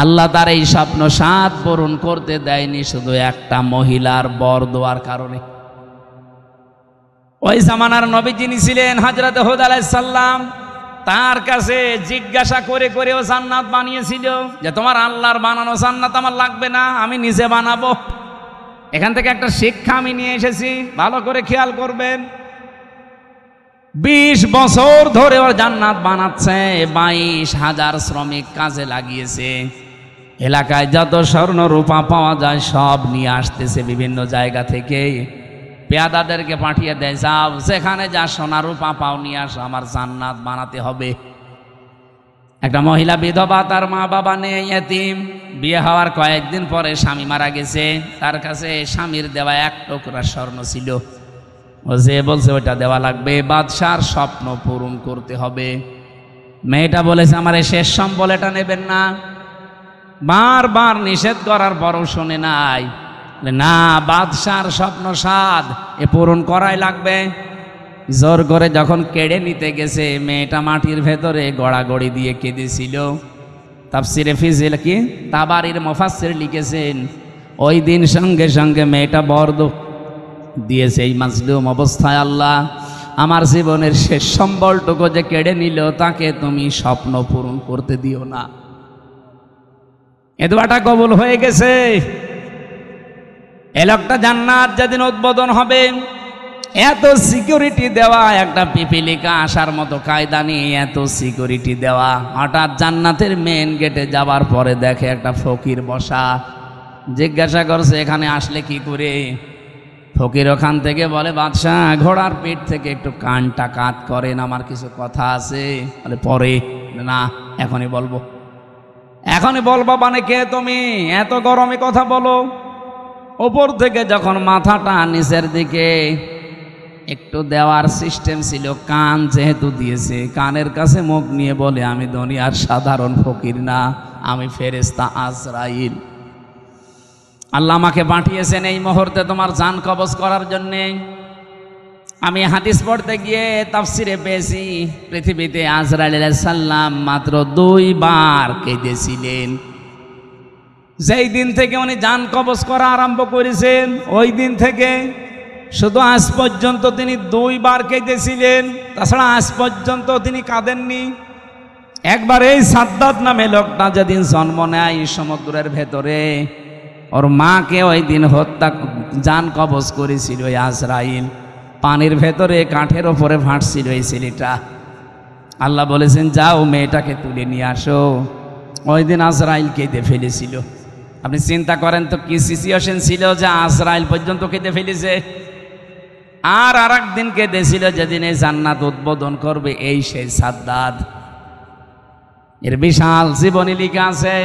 Speaker 1: আল্লাহ তার এই স্বপ্ন সাদ পূরণ করতে দেয়নি শুধু একটা মহিলার বর দেওয়ার কারণে। ওই জামানার নবী যিনি ছিলেন হযরত হুদ আলাইহিস সালাম, তার কাছে জিজ্ঞাসা করে করে ও জান্নাত বানিয়েছিল যে তোমার আল্লাহর বানানো জান্নাত আমার লাগবে না, আমি নিজে বানাবো। এখান থেকে একটা শিক্ষা আমি নিয়ে এসেছি, ভালো করে খেয়াল করবেন। 20 বছর ধরে ওর জান্নাত বানাচ্ছে, 22,000 শ্রমিক কাজে লাগিয়েছে, এলাকায় যত স্বর্ণ রূপা পাওয়া যায় সব নিয়ে আসতেছে বিভিন্ন জায়গা থেকে, পেয়াদাদেরকে পাঠিয়ে দেয়, যাও যেখানে যা সোনা রূপা পাও নিয়ে আসো, আমার জান্নাত বানাতে হবে। একটা মহিলা বিধবা, তার মা বাবা নেই, এতিম, বিয়ে হওয়ার কয়েকদিন পরে স্বামী মারা গেছে, তার কাছে স্বামীর দেওয়া 1 টুকরা স্বর্ণ ছিল, ও যে বলছে ওইটা দেওয়া লাগবে, বাদশার স্বপ্ন পূরণ করতে হবে। মেয়েটা বলেছে আমার এই শেষ সম্বল, এটা নেবেন না। বারবার নিষেধ করার পরও শুনে নাই, না বাদশার স্বপ্ন সাদ, এ পূরণ করাই লাগবে। জোর করে যখন কেড়ে নিতে গেছে, মেয়েটা মাটির ভেতরে গড়াগড়ি দিয়ে কেঁদেছিল। তাফসিরে ফিজিল কি তাবারির মুফাসসির লিখেছেন, ওই দিন সঙ্গে সঙ্গে মেয়েটা বরদ দিয়েছে, এই মাজলুম অবস্থায় আল্লাহ আমার জীবনের শেষ সম্বলটুকু যে কেড়ে নিল, তাকে তুমি স্বপ্ন পূরণ করতে দিও না। এ দোয়াটা কবুল হয়ে গেছে। এ লোকটা জান্নাত যেদিন উদ্বোধন হবে, এত সিকিউরিটি দেওয়া, একটা পিপিলিকা আসার মতো কায়দা নিয়ে এত সিকিউরিটি দেওয়া, হঠাৎ জান্নাতের মেন গেটে যাবার পরে দেখে একটা ফকির বসা, জিজ্ঞাসা করছে এখানে আসলে কি করে? ফকির ওখান থেকে বলে, বাদশাহ ঘোড়ার পিঠ থেকে একটু কানটা কাত করেন, আমার কিছু কথা আছে। বলে পরে না, এখনই বলবো। এখনই বলবো মানে কে তুমি? এত গরমে কথা বলো। ওপর থেকে যখন মাথাটা নিচের দিকে একটু দেওয়ার সিস্টেম ছিল, কান যেহেতু দিয়েছে, কানের কাছে মুখ নিয়ে বলে, আমি দুনিয়ার সাধারণ ফকির না, আমি ফেরেশতা আজরাইল। আল্লাহ আমাকে পাঠিয়েছেন এই মুহূর্তে তোমার জান কবজ করার জন্যে। আমি হাদিস পড়তে গিয়ে তাফসিরে পেয়েছি, পৃথিবীতে আজরাইল আলাইহিস সালাম মাত্র 2 বার কেঁদেছিলেন। যেই দিন থেকে উনি জান কবজ করা আরম্ভ করেছেন, ওই দিন থেকে শুধু আজ পর্যন্ত তিনি 2 বার কেঁদেছিলেন, তাছাড়া আজ পর্যন্ত তিনি কাঁদেননি। একবার এই সাদ্দাত নামে লোকটা যেদিন জন্ম নেয় সমুদ্রের ভেতরে, ওর মাকে ওই দিন হত্যা জান কবজ করেছিল ওই আজরাইল, পানির ভেতরে কাঠের ওপরে ভাসছিল এই ছেলেটা। আল্লাহ বলেছেন যাও মেয়েটাকে তুলে নিয়ে আসো। ওই দিন আজরাইল কেঁদে ফেলেছিল। আপনি চিন্তা করেন তো কি সিচুয়েশন ছিল যে আজরাইল পর্যন্ত কেঁদে ফেলেছে। আর একদিন কেঁদেছিল যেদিন এই জান্নাত উদ্বোধন করবে, এই সেই সাদ্দাত। এর বিশাল জীবনী লিখা আছে।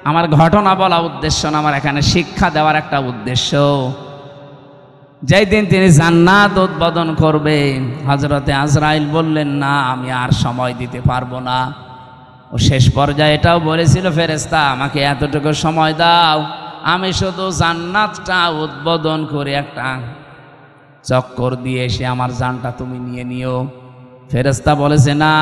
Speaker 1: আমার ঘটনা বলা উদ্দেশ্য না, আমার এখানে শিক্ষা দেওয়ার একটা উদ্দেশ্য। যেই দিন তিনি জান্নাত উদ্বোধন করবে, হযরতে আজরাইল বললেন না আমি আর সময় দিতে পারবো না। ও শেষ পর্যায়ে এটাও বলেছিল, ফেরেশতা আমাকে এতটুকু সময় দাও, আমি শুধু জান্নাতটা উদ্বোধন করে একটা চক্কর দিয়ে এসে আমার জানটা তুমি নিয়ে নিও। ফেরেশতা বলেছে না,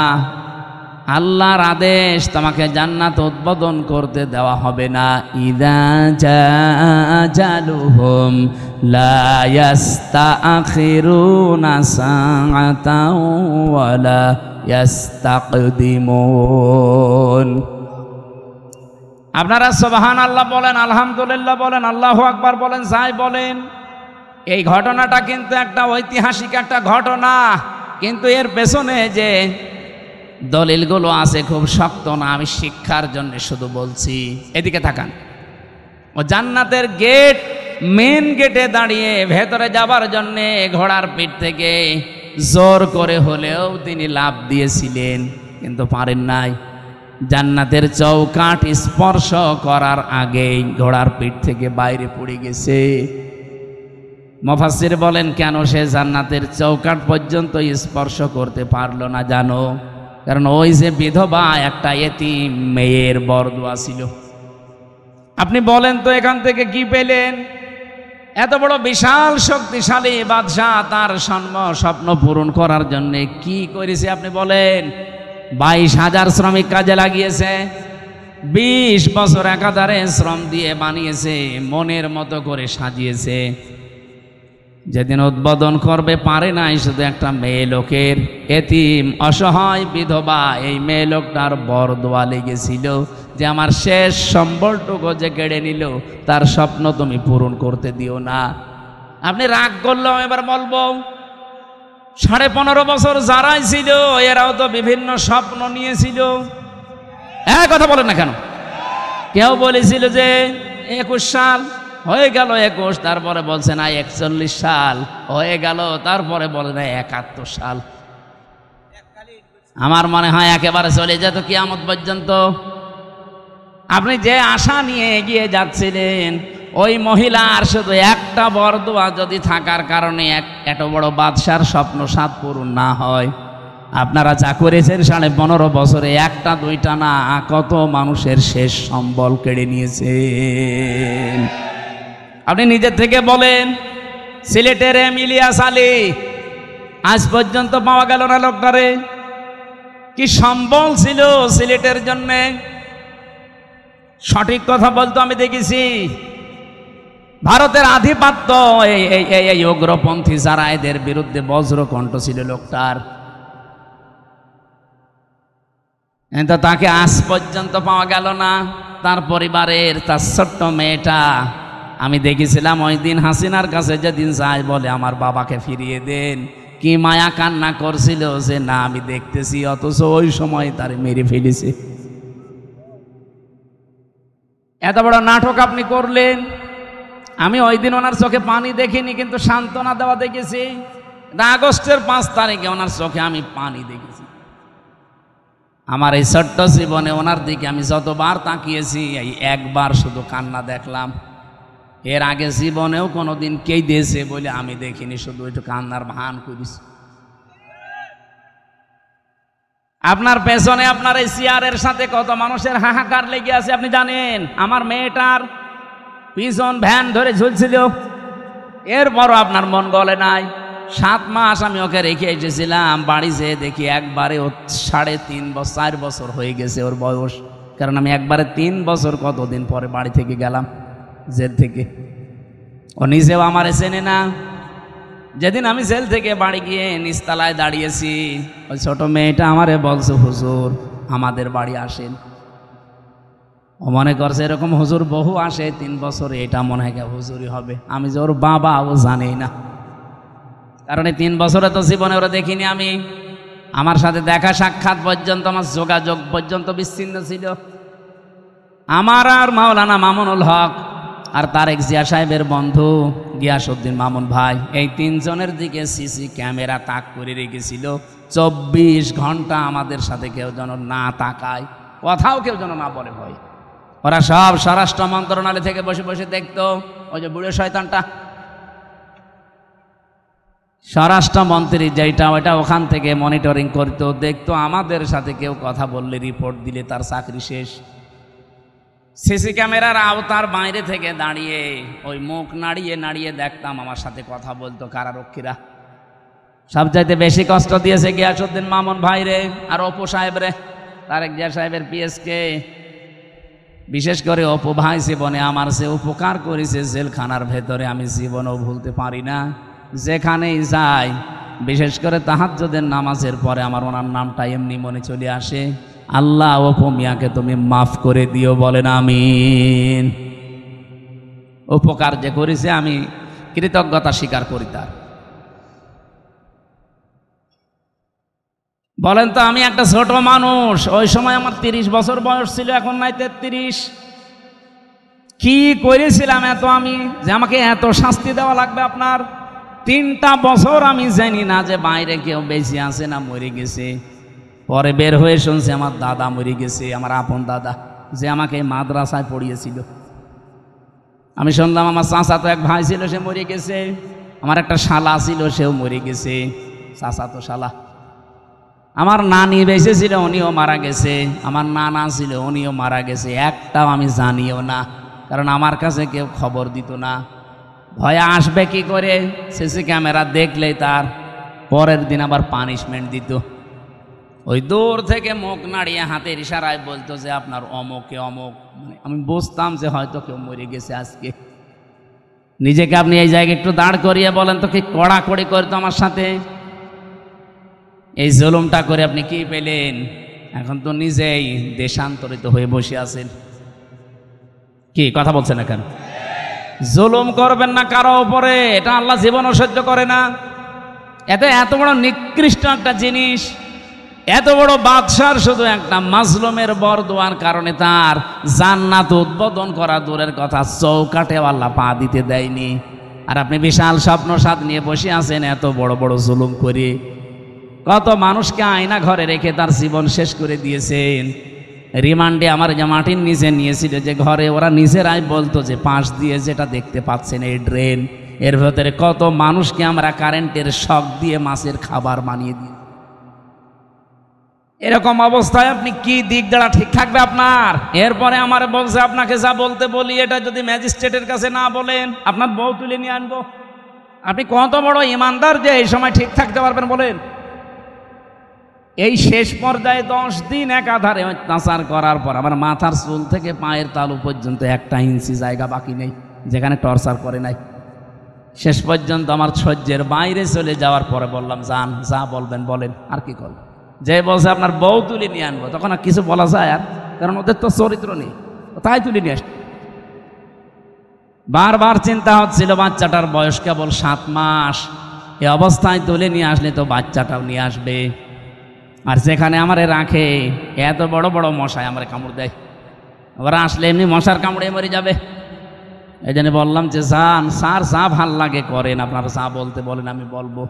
Speaker 1: আল্লাহর আদেশ, তোমাকে জান্নাত উদ্বোধন করতে দেওয়া হবে না। ইযা জাজালুহুম লা ইস্তাখিরুনা সাআতাও ওয়া লা ইস্তাকদিমুন। আপনারা সুবহানাল্লাহ বলেন, আলহামদুলিল্লাহ বলেন, আল্লাহু আকবার বলেন, যাই বলেন। এই ঘটনাটা কিন্তু একটা ঐতিহাসিক একটা ঘটনা, কিন্তু এর পেছনে যে দলিলগুলো আছে খুব শক্ত না, আমি শিক্ষার জন্য শুধু বলছি। এদিকে তাকান, ও জান্নাতের গেট, মেন গেটে দাঁড়িয়ে ভেতরে যাবার জন্যে ঘোড়ার পিঠ থেকে জোর করে হলেও তিনি লাফ দিয়েছিলেন, কিন্তু পারেন নাই। জান্নাতের চৌকাঠ স্পর্শ করার আগেই ঘোড়ার পিঠ থেকে বাইরে পড়ে গেছে। মুফাসসির বলেন, কেন সে জান্নাতের চৌকাঠ পর্যন্ত স্পর্শ করতে পারলো না জানো? কারণ ওই যে বিধবা একটা এতিম মেয়ের বরদোয়া ছিল। আপনি বলেন তো এখান থেকে কি পেলেন? এত বড় বিশাল শক্তিশালী বাদশাহ তার স্বপ্ন পূরণ করার জন্য কি করেছে আপনি বলেন? 22,000 শ্রমিক কাজে লাগিয়েছে, 20 বছর একাধারে শ্রম দিয়ে বানিয়েছে, মনের মতো করে সাজিয়েছে। যেদিন উদ্বোধন করবে পারে নাই, শুধু একটা মেয়ে লোকের, এতিম অসহায় বিধবা এই মেয়ে লোকটার বরদোয়া লেগেছিল যে আমার শেষ সম্বলটুকু যে কেড়ে নিল, তার স্বপ্ন তুমি পূরণ করতে দিও না। আপনি রাগ করলেও এবার বলবো 15.5 বছর যারাই ছিল এরাও তো বিভিন্ন স্বপ্ন নিয়েছিল। কথা বলেন না কেন? কেউ বলেছিল যে 21 সাল হয়ে গেল, 21, তারপরে বলছে না 41 সাল হয়ে গেল, তারপরে বলে না 71 সাল। আমার মনে হয় একেবারে চলে যেত কিয়ামত পর্যন্ত। আপনি যে আশা নিয়ে এগিয়ে যাচ্ছিলেন, ওই মহিলার শুধু একটা বরদোয়া যদি থাকার কারণে এত বড় বাদশার স্বপ্ন সাত পূরণ না হয়, আপনারা যা করেছেন 15.5 বছরে, একটা দুইটা না, কত মানুষের শেষ সম্বল কেড়ে নিয়েছেন। আপনি নিজের থেকে বলেন, সিলেটের ইলিয়াস আলী আজ পর্যন্ত পাওয়া গেল না লোকটারে। কি সম্বল ছিল সিলেটের জন্য, সঠিক কথা বলতো আমি দেখেছি। ভারতের আধিপত্য এই উগ্রপন্থী যারা, এদের বিরুদ্ধে বজ্রকণ্ঠ ছিল লোকটার, কিন্তু তাকে আজ পর্যন্ত পাওয়া গেল না। তার পরিবারের তার ছোট্ট মেয়েটা, আমি দেখেছিলাম ওই দিন হাসিনার কাছে যেদিন যায় বলে আমার বাবাকে ফিরিয়ে দেন, কি মায়া কান্না করছিল যে না আমি দেখতেছি, অথচ ওই সময় তার মেরে ফেলেছে। এত বড় নাটক আপনি করলেন। আমি ওই দিন ওনার চোখে পানি দেখিনি, কিন্তু সান্ত্বনা দেওয়া দেখেছি। আগস্টের 5 তারিখে ওনার চোখে আমি পানি দেখেছি। আমার এই ছোট্ট জীবনে ওনার দিকে আমি যতবার তাকিয়েছি, এই একবার শুধু কান্না দেখলাম। এর আগে জীবনেও কোনোদিন কে দিয়েছে বলে আমি দেখিনি, শুধু একটু কান্নার ভান করিস। আপনার পেছনে আপনার এই চেয়ারের সাথে কত মানুষের হাহাকার লেগে আছে আপনি জানেন? আমার মেয়েটার পিছন ভ্যান ধরে ঝুলছিল, এরপরও আপনার মন গলে নাই। 7 মাস আমি ওকে রেখে এসেছিলাম, বাড়ি যেয়ে দেখি একবারে ও 3.5 বছর হয়ে গেছে ওর বয়স। কারণ আমি একবারে 3 বছর কতদিন পরে বাড়ি থেকে গেলাম জেল থেকে। ও নিজেও আমারে চেনে না। যেদিন আমি জেল থেকে বাড়ি গিয়ে নিচতলায় দাঁড়িয়েছি, ওই ছোট মেয়েটা আমারে বলছে, হুজুর আমাদের বাড়ি আসেন। ও মনে করছে এরকম হুজুর বহু আসে 3 বছরে, এটা মনে হয় হুজুরই হবে। আমি যে ওর বাবা, ও জানেই না। কারণ এই 3 বছরে তো জীবনে ওরা দেখিনি আমি। আমার সাথে দেখা সাক্ষাৎ পর্যন্ত, আমার যোগাযোগ পর্যন্ত বিচ্ছিন্ন ছিল। আমার আর মাওলানা মামুনুল হক আর তারেক জিয়া সাহেবের বন্ধু গিয়াসউদ্দিন মামুন ভাই, এই 3 জনের দিকে সিসি ক্যামেরা তাক করে রেখেছিল। 24 ঘন্টা আমাদের সাথে কেউ যেন না তাকায়, কথাও কেউ যেন না বলে ভয়। ওরা সব স্বরাষ্ট্র মন্ত্রণালয় থেকে বসে বসে দেখতো। ওই যে বুড়ো শয়তানটা স্বরাষ্ট্রমন্ত্রী যেটা, ওটা ওখান থেকে মনিটরিং করতো, দেখতো আমাদের সাথে কেউ কথা বললে, রিপোর্ট দিলে তার চাকরি শেষ। সিসি ক্যামেরার আওতার বাইরে থেকে দাঁড়িয়ে ওই মুখ নাড়িয়ে নাড়িয়ে দেখতাম আমার সাথে কথা বলতো কারারক্ষীরা। সবচাইতে বেশি কষ্ট দিয়েছে গিয়াসউদ্দিন মামুন ভাই রে, আর অপু সাহেব রে, তারেক জিয়া সাহেবের পিএসকে। বিশেষ করে অপু ভাই জীবনে আমার যে উপকার করেছে জেলখানার ভেতরে, আমি জীবনেও ভুলতে পারি না। যেখানেই যাই, বিশেষ করে তাহাজ্জুদের নামাজের পরে আমার ওনার নামটা এমনি মনে চলে আসে, আল্লাহ অপু মিয়াকে তুমি মাফ করে দিও, বলেন আমিন। উপকার যে করেছে আমি কৃতজ্ঞতা স্বীকার করি তার। বলেন তো, আমি একটা ছোট মানুষ, ওই সময় আমার 30 বছর বয়স ছিল, এখন নাই 33। কি করেছিলাম এত আমি, যে আমাকে এত শাস্তি দেওয়া লাগবে আপনার? 3টা বছর আমি জানি না যে বাইরে কেউ বেঁচে আছে না মরে গেছে। পরে বের হয়ে শুনছি আমার দাদা মরে গেছে, আমার আপন দাদা, যে আমাকে মাদ্রাসায় পড়িয়েছিল। আমি শুনলাম আমার চাচাতো এক ভাই ছিল, সে মরে গেছে। আমার একটা শালা ছিল, সেও মরে গেছে, চাচাতো শালা। আমার নানি বেঁচে ছিল, উনিও মারা গেছে। আমার নানা ছিল, উনিও মারা গেছে। একটাও আমি জানিও না, কারণ আমার কাছে কেউ খবর দিত না। ভয়ে আসবে কি করে? সিসি ক্যামেরা দেখলেই তার পরের দিন আবার পানিশমেন্ট দিত। ওই দূর থেকে মুখ নাড়িয়ে হাতের ইশারায় বলতো যে আপনার অমুকে অমুক। মানে আমি বুঝতাম যে হয়তো কেউ মরে গেছে আজকে। নিজেকে আপনি এই জায়গায় একটু দাঁড় করিয়ে বলেন তো, কি কড়াকড়ি করতো আমার সাথে। এই জুলুমটা করে আপনি কি পেলেন? এখন তো নিজেই দেশান্তরিত হয়ে বসে আছেন। কি কথা বলছেন এখন? জুলুম করবেন না কারো উপরে, এটা আল্লাহ জীবনও সহ্য করে না। এত বড় নিকৃষ্ট একটা জিনিস, এত বড় বাদশার শুধু একটা মাজলুমের বরদোয়ার কারণে তার জান্নাত উদ্বোধন করা দূরের কথা, চৌকাটে আল্লাহ পা দিতে দেয়নি। আর আপনি বিশাল স্বপ্ন সাথ নিয়ে বসে আছেন এত বড় বড় জুলুম করে। কত মানুষকে আয়না ঘরে রেখে তার জীবন শেষ করে দিয়েছেন। রিমান্ডে আমার যে মাটির নিচে নিয়েছিল, যে ঘরে ওরা নিজেরাই বলতো যে পাশ দিয়ে যেটা দেখতে পাচ্ছেন এই ড্রেন, এর ভেতরে কত মানুষকে আমরা কারেন্টের শক দিয়ে মাছের খাবার বানিয়ে দিই। এরকম অবস্থায় আপনি কি দিক দ্বারা ঠিক থাকবে আপনার? এরপরে আমার বলছে আপনাকে যা বলতে বলি, এটা যদি ম্যাজিস্ট্রেটের কাছে না বলেন আপনার বউ তুলে নিয়ে আনবো। আপনি কত বড় ইমানদার যে এই সময় ঠিক থাকতে পারবেন বলেন? এই শেষ পর্যায়ে 10 দিন একাধারে অত্যাচার করার পর আমার মাথার চুল থেকে পায়ের তালু পর্যন্ত 1 ইঞ্চি জায়গা বাকি নেই যেখানে টর্চার করে নাই। শেষ পর্যন্ত আমার সহ্যের বাইরে চলে যাওয়ার পরে বললাম, যান, যা বলবেন বলেন, আর কি করবেন। যে বলছে আপনার বউ তুলে নিয়ে আনবো, তখন আর কিছু বলা যায়? আর কারণ ওদের তো চরিত্র নেই, তাই তুলে নিয়ে আসছে। বারবার চিন্তা হচ্ছিল, বাচ্চাটার বয়স কেবল 7 মাস, এ অবস্থায় তুলে নিয়ে আসলে তো বাচ্চাটাও নিয়ে আসবে। আর যেখানে আমারে রাখে এত বড় বড় মশায় আমার কামড় দেয়, ওরা আসলে এমনি মশার কামড়ে মরে যাবে। এই জন্য বললাম যে যান স্যার, যা ভাল লাগে করেন, আপনারা যা বলতে বলেন আমি বলবো।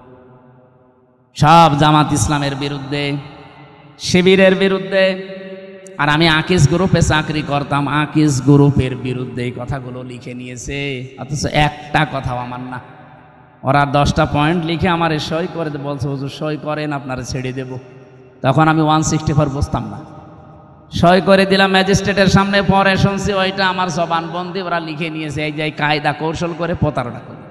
Speaker 1: সব জামাত ইসলামের বিরুদ্ধে, শিবিরের বিরুদ্ধে। আর আমি আকিজ গ্রুপে চাকরি করতাম, আকিজ গ্রুপের বিরুদ্ধে এই কথাগুলো লিখে নিয়েছে, অথচ একটা কথাও আমার না। ওরা 10টা পয়েন্ট লিখে আমার সই করে বলছে, হুজুর সই করেন, আপনারা ছেড়ে দেব। তখন আমি 164 বুঝতাম না, সই করে দিলাম ম্যাজিস্ট্রেটের সামনে। পরে শুনছি ওইটা আমার জবানবন্দি ওরা লিখে নিয়েছে, এই যে কায়দা কৌশল করে প্রতারণা করে।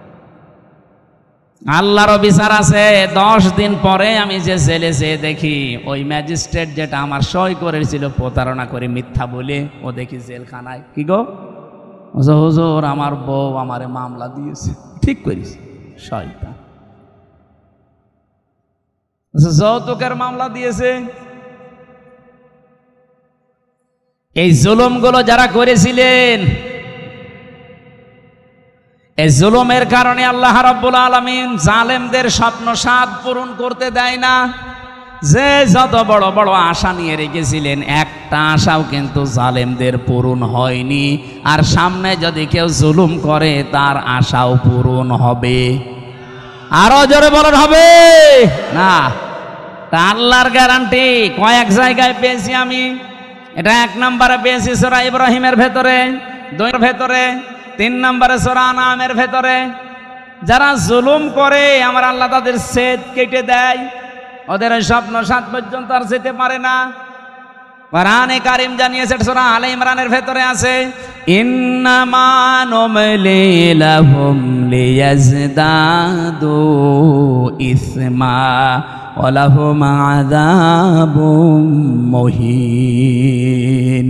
Speaker 1: আল্লাহরও বিচার আছে। 10 দিন পরে আমি যে জেলে যেয়ে দেখি ওই ম্যাজিস্ট্রেট যেটা আমার সই করেছিল প্রতারণা করে মিথ্যা বলে, ও দেখি জেলখানায়। কি গো হুজুর, আমার বউ আমারে মামলা দিয়েছে। ঠিক করিস, শয়তান, যৌতুকের মামলা দিয়েছে। এই জুলুমগুলো যারা করেছিলেন, এই জুলুমের কারণে আল্লাহ রাব্বুল আলামিন জালেমদের স্বপ্ন সাধ পূরণ করতে দেয় না। যে যত বড় বড় আশা নিয়ে রেখেছিলেন, একটা আশাও কিন্তু জালেমদের পূরণ হয়নি। আর সামনে যদি কেউ জুলুম করে, তার আশাও পূরণ হবে। আরো জোরে বলেন, হবে না? তা আল্লাহর গ্যারান্টি কয়েক জায়গায় পেয়েছি আমি। এটা 1 নম্বরে পেয়েছি সূরা ইব্রাহিমের ভেতরে, 2 ভেতরে, 3 নম্বরে সূরা আনামের ভেতরে। যারা জুলুম করে আমার আল্লাহ তাদের সেদ কেটে দেয়, ওদের স্বপ্ন সাত পর্যন্ত আর যেতে পারে না। কোরআনে কারীম জানিয়েছে, সূরা আলে ইমরানের ভেতরে আছে, ইন্নামা নুমলি লাহুম লিয়াজদাদু ইসমা ওয়া লাহুম আযাবুম মুহিন।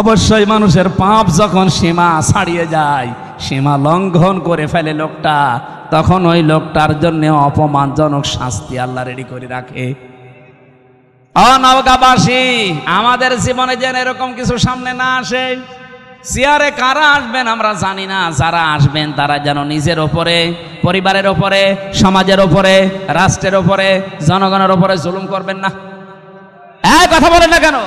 Speaker 1: অবশ্যই মানুষের পাপ যখন সীমা ছাড়িয়ে যায়, সীমা লঙ্ঘন করে ফেলে লোকটা, তখন ওই লোকটার জন্য অপমানজনক শাস্তি আল্লাহ রেডি করে রাখে। নওগাঁবাসী, আমাদের জীবনে যেন এরকম কিছু সামনে না আসে। চেয়ারে কারা আসবেন আমরা জানি না, যারা আসবেন তারা যেন নিজের ওপরে, পরিবারের ওপরে, সমাজের ওপরে, রাষ্ট্রের ওপরে, জনগণের ওপরে জুলুম করবেন না। এই কথা বলেন না কেন?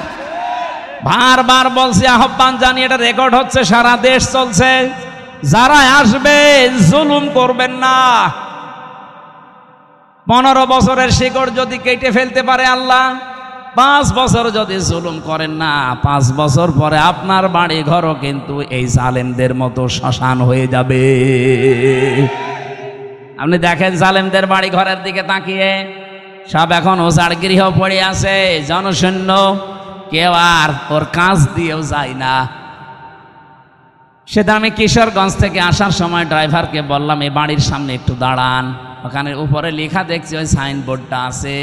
Speaker 1: বারবার বলছি, আহ্বান জানিয়ে, এটা রেকর্ড হচ্ছে, সারা দেশ চলছে, যারা আসবে জুলুম করবেন না। 15 বছরের শিকড় যদি কেটে ফেলতে পারে আল্লাহ, 5 বছর যদি জুলুম করেন না, 5 বছর পরে আপনার বাড়ি ঘরও কিন্তু এই জালেমদের মতো শ্মশান হয়ে যাবে। আপনি দেখেন জালেমদের বাড়ি ঘরের দিকে তাকিয়ে, সব এখন ওঝাড় গৃহ পড়ে আছে, জনশূন্য, কেউ আর ওর কাজ দিয়েও যায় না। সেটা আমি কিশোরগঞ্জ থেকে আসার সময় ড্রাইভারকে বললাম, এই বাড়ির সামনে একটু দাঁড়ান, ওখানে উপরে লেখা দেখছি, ওই সাইনবোর্ডটা আছে,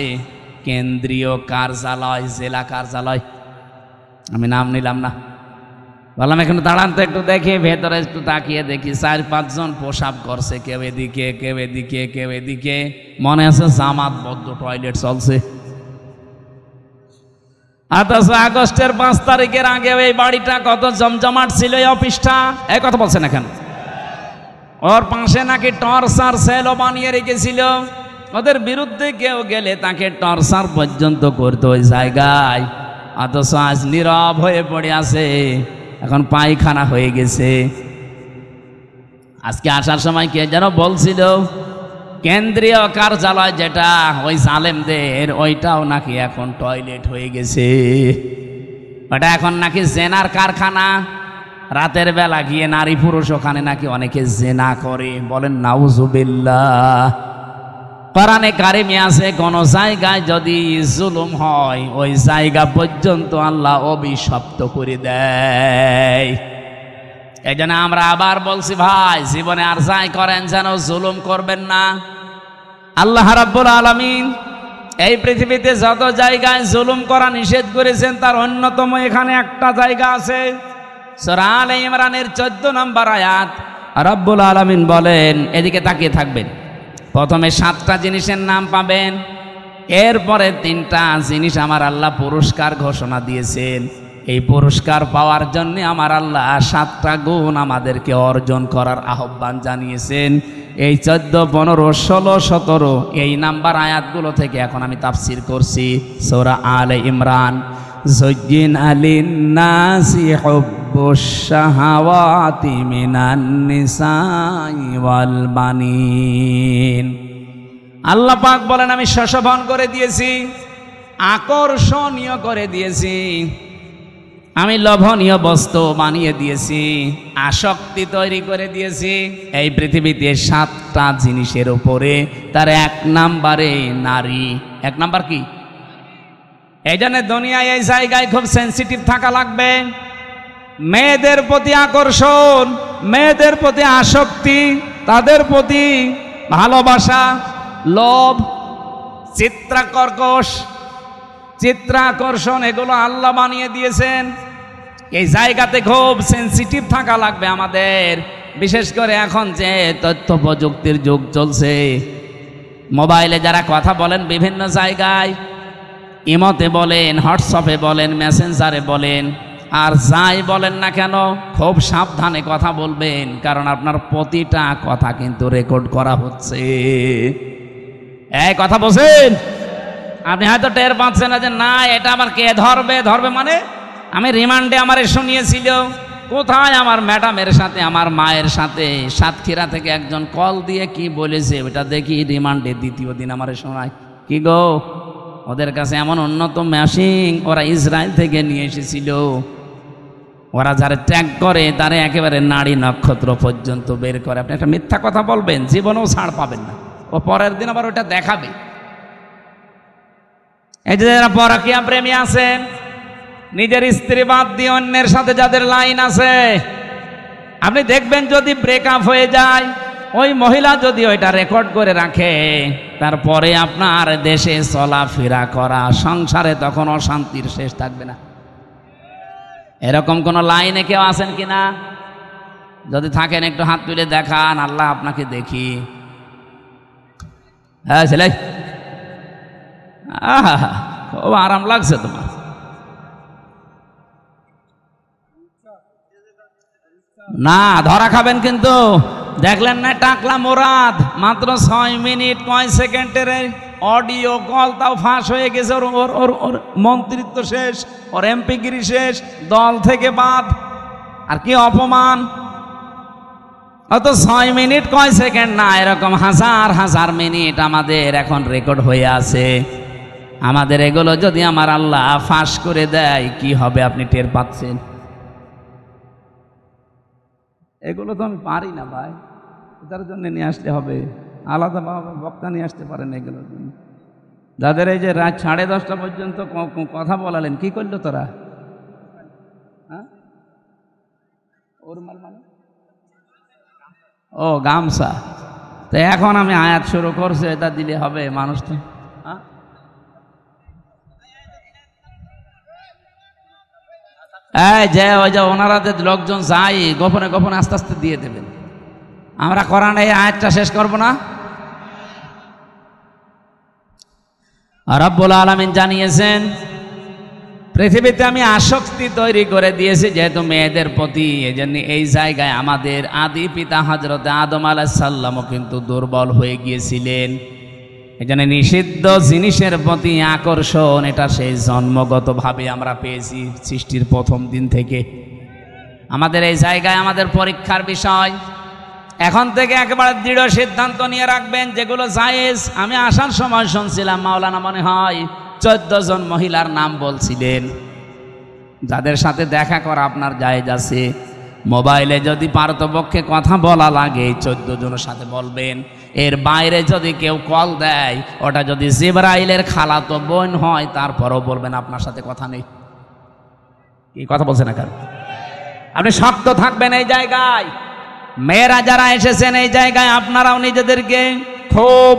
Speaker 1: কেন্দ্রীয় কার্যালয়, জেলা কার্যালয়। আমি নাম নিলাম না, বললাম এখানে দাঁড়ান তো একটু দেখি। ভেতরে একটু তাকিয়ে দেখি 4-5 জন পোশাক করছে, কেউ এদিকে, কেউ এদিকে, কেউ এদিকে, মনে আছে জামাতবদ্ধ টয়লেট চলছে। অথচ আগস্টের 5 তারিখের আগে এই বাড়িটা কত জমজমাট ছিল, এই অফিসটা। এই কথা বলছেন এখন, ওর পাশে নাকি টর্চার সেলও বানিয়ে রেখেছিল, ওদের বিরুদ্ধে কেউ গেলে তাকে টর্চার পর্যন্ত করতো ওই জায়গায়। অথচ আজ নীরব হয়ে পড়ে আছে, এখন পায়খানা হয়ে গেছে। আজকে আসার সময় কে যেন বলছিল, কেন্দ্রীয় কার্যালয় যেটা ওই জালেমদের, ওইটাও নাকি এখন টয়লেট হয়ে গেছে। ওটা এখন নাকি জেনার কারখানা। রাতের বেলা গিয়ে নারী পুরুষ ওখানে নাকি অনেকে জেনা করে। বলেন নাউজুবিল্লাহ। কোরআনে কারিমে আছে, কোন জায়গায় যদি জুলুম হয় ওই জায়গা পর্যন্ত আল্লাহ অভিশপ্ত করে দেয়। এই জন্য আমরা আবার বলছি, ভাই জীবনে আর যাই করেন যেন জুলুম করবেন না। আল্লাহ রাব্বুল আলামিন এই পৃথিবীতে যত জায়গায় জুলুম করা নিষেধ করেছেন, তার অন্যতম এখানে একটা জায়গা আছে, সূরা আলে ইমরানের 14 নম্বর আয়াত। রাব্বুল আলামিন বলেন, এদিকে তাকিয়ে থাকবেন, প্রথমে 7টা জিনিসের নাম পাবেন, এরপরে 3টা জিনিস আমার আল্লাহ পুরস্কার ঘোষণা দিয়েছেন। এই পুরস্কার পাওয়ার জন্য আমার আল্লাহ 7টা গুণ আমাদেরকে অর্জন করার আহ্বান জানিয়েছেন। এই 14, 15, 16, 17 এই নাম্বার আয়াতগুলো থেকে এখন আমি তাফসির করছি। সূরা আলে ইমরান। যুজ্জিনা লিন-নাসি হুব্বুশ শাহাওয়াতি মিনান নিসাই ওয়াল বানিন। আল্লাহ পাক বলেন, আমি শোভন করে দিয়েছি, আকর্ষণীয় করে দিয়েছি, আমি লোভনীয় বস্তু বানিয়ে দিয়েছি, আসক্তি তৈরি করে দিয়েছি এই পৃথিবীতে 7টা জিনিসের উপরে। তার 1 নম্বরে নারী। 1 নাম্বার কি? এই জন্য দুনিয়ায় এই জায়গায় খুব সেন্সিটিভ থাকা লাগবে। মেয়েদের প্রতি আকর্ষণ, মেয়েদের প্রতি আসক্তি, তাদের প্রতি ভালোবাসা, লোভ, চিত্রাকর্ষণ, এগুলো আল্লাহ বানিয়ে দিয়েছেন। এই জায়গাতে খুব সেন্সিটিভ থাকা লাগবে আমাদের। বিশেষ করে এখন যে তথ্য প্রযুক্তির যুগ চলছে, মোবাইলে যারা কথা বলেন বিভিন্ন জায়গায়, ইমোতে বলেন, হোয়াটসঅ্যাপে বলেন, মেসেঞ্জারে বলেন, আর যাই বলেন না কেন খুব সাবধানে কথা বলবেন, কারণ আপনার প্রতিটা কথা কিন্তু রেকর্ড করা হচ্ছে। এই কথা বলছেন, আপনি হয়তো টের পাচ্ছেন না যে না এটা আমার কে ধরবে মানে আমি রিমান্ডে আমার শুনিয়েছিল, কোথায় আমার ম্যাডামের সাথে, আমার মায়ের সাথে, সাতক্ষীরা থেকে একজন কল দিয়ে কি বলেছে ওটা দেখি রিমান্ডে 2য় দিন আমার শোনায়। কি গো, ওদের কাছে এমন উন্নত মেশিন ওরা ইসরায়েল থেকে নিয়ে এসেছিল, ওরা যারা ট্যাগ করে তারা একেবারে নারী নক্ষত্র পর্যন্ত বের করে। আপনি একটা মিথ্যা কথা বলবেন, জীবনেও ছাড় পাবেন না, ও পরের দিন আবার ওটা দেখাবে। এই যে যারা পরকীয়া প্রেমী আছেন, নিজের স্ত্রী বাদ দিয়ে অন্যের সাথে যাদের লাইন আছে, আপনি দেখবেন যদি ব্রেকআপ হয়ে যায়, ওই মহিলা যদি ওইটা রেকর্ড করে রাখে, তারপরে আপনার দেশে চলাফেরা করা, সংসারে তখন অশান্তির শেষ থাকবে না। এরকম কোন লাইনে কেউ আছেন কিনা? যদি থাকেন একটু হাত তুলে দেখান, আল্লাহ আপনাকে দেখি। হ্যাঁ ছেলে, খুব আরাম লাগছে তোমার। না, ধরা খাবেন কিন্তু। দেখলেন না টাকলা মোরাদ মাত্র 6 মিনিট 9 সেকেন্ডের অডিও কল, তাও ফাঁস হয়ে গেছে। ওর মন্ত্রিত্ব শেষ, ওর এমপিগিরি শেষ, দল থেকে বাদ। আর কি অপমান! অত 6 মিনিট 9 সেকেন্ড না, এরকম হাজার হাজার মিনিট আমাদের এখন রেকর্ড হয়ে আছে। আমাদের এগুলো যদি আমার আল্লাহ ফাঁস করে দেয় কি হবে আপনি টের পাচ্ছেন? এগুলো তো আমি পারি না ভাই, এটার জন্য নিয়ে আসতে হবে আলাদাভাবে বক্তা নিয়ে আসতে পারেন এগুলোর জন্য। যাদের এই যে রাত 10:30 পর্যন্ত কথা বলালেন, কি করলো তোরা? হ্যাঁ, ওর মাল মানে ও গামছা। তো এখন আমি আয়াত শুরু করছি, এটা দিলে হবে মানুষ তো? হ্যাঁ, এই যে ওই যে ওনারা যে লোকজন যাই গোপনে গোপনে আস্তে আস্তে দিয়ে দেবেন। আমরা কোরআনে এই আয়াতটা শেষ করব না? রব্বুল আলামিন জানিয়েছেন, পৃথিবীতে আমি আসক্তি তৈরি করে দিয়েছি যেহেতু মেয়েদের প্রতি, এজন্য এই জায়গায় আমাদের আদি পিতা হযরত আদম আলাইহিস সালামও কিন্তু দুর্বল হয়ে গিয়েছিলেন। এজন্য নিষিদ্ধ জিনিসের প্রতি আকর্ষণ এটা সেই জন্মগতভাবে আমরা পেয়েছি সৃষ্টির প্রথম দিন থেকে। আমাদের এই জায়গায় আমাদের পরীক্ষার বিষয়। এখন থেকে একেবারে দৃঢ় সিদ্ধান্ত নিয়ে রাখবেন যেগুলো জায়েজ। আমি আসার সময় শুনছিলাম মাওলানা মনে হয় 14 জন মহিলার নাম বলছিলেন যাদের সাথে দেখা করা আপনার জায়েজ আছে। মোবাইলে যদি পারতপক্ষে কথা বলা লাগে 14 জনের সাথে বলবেন। এর বাইরে যদি কেউ কল দেয়, ওটা যদি জিবরাইলের খালাতো বোন হয় তারপরও বলবেন আপনার সাথে কথা নেই। কি কথা বলছেন না কেন? আপনি শক্ত থাকবেন এই জায়গায়। মেয়েরা যারা এসেছেন এই জায়গায় আপনারাও নিজেদেরকে খুব,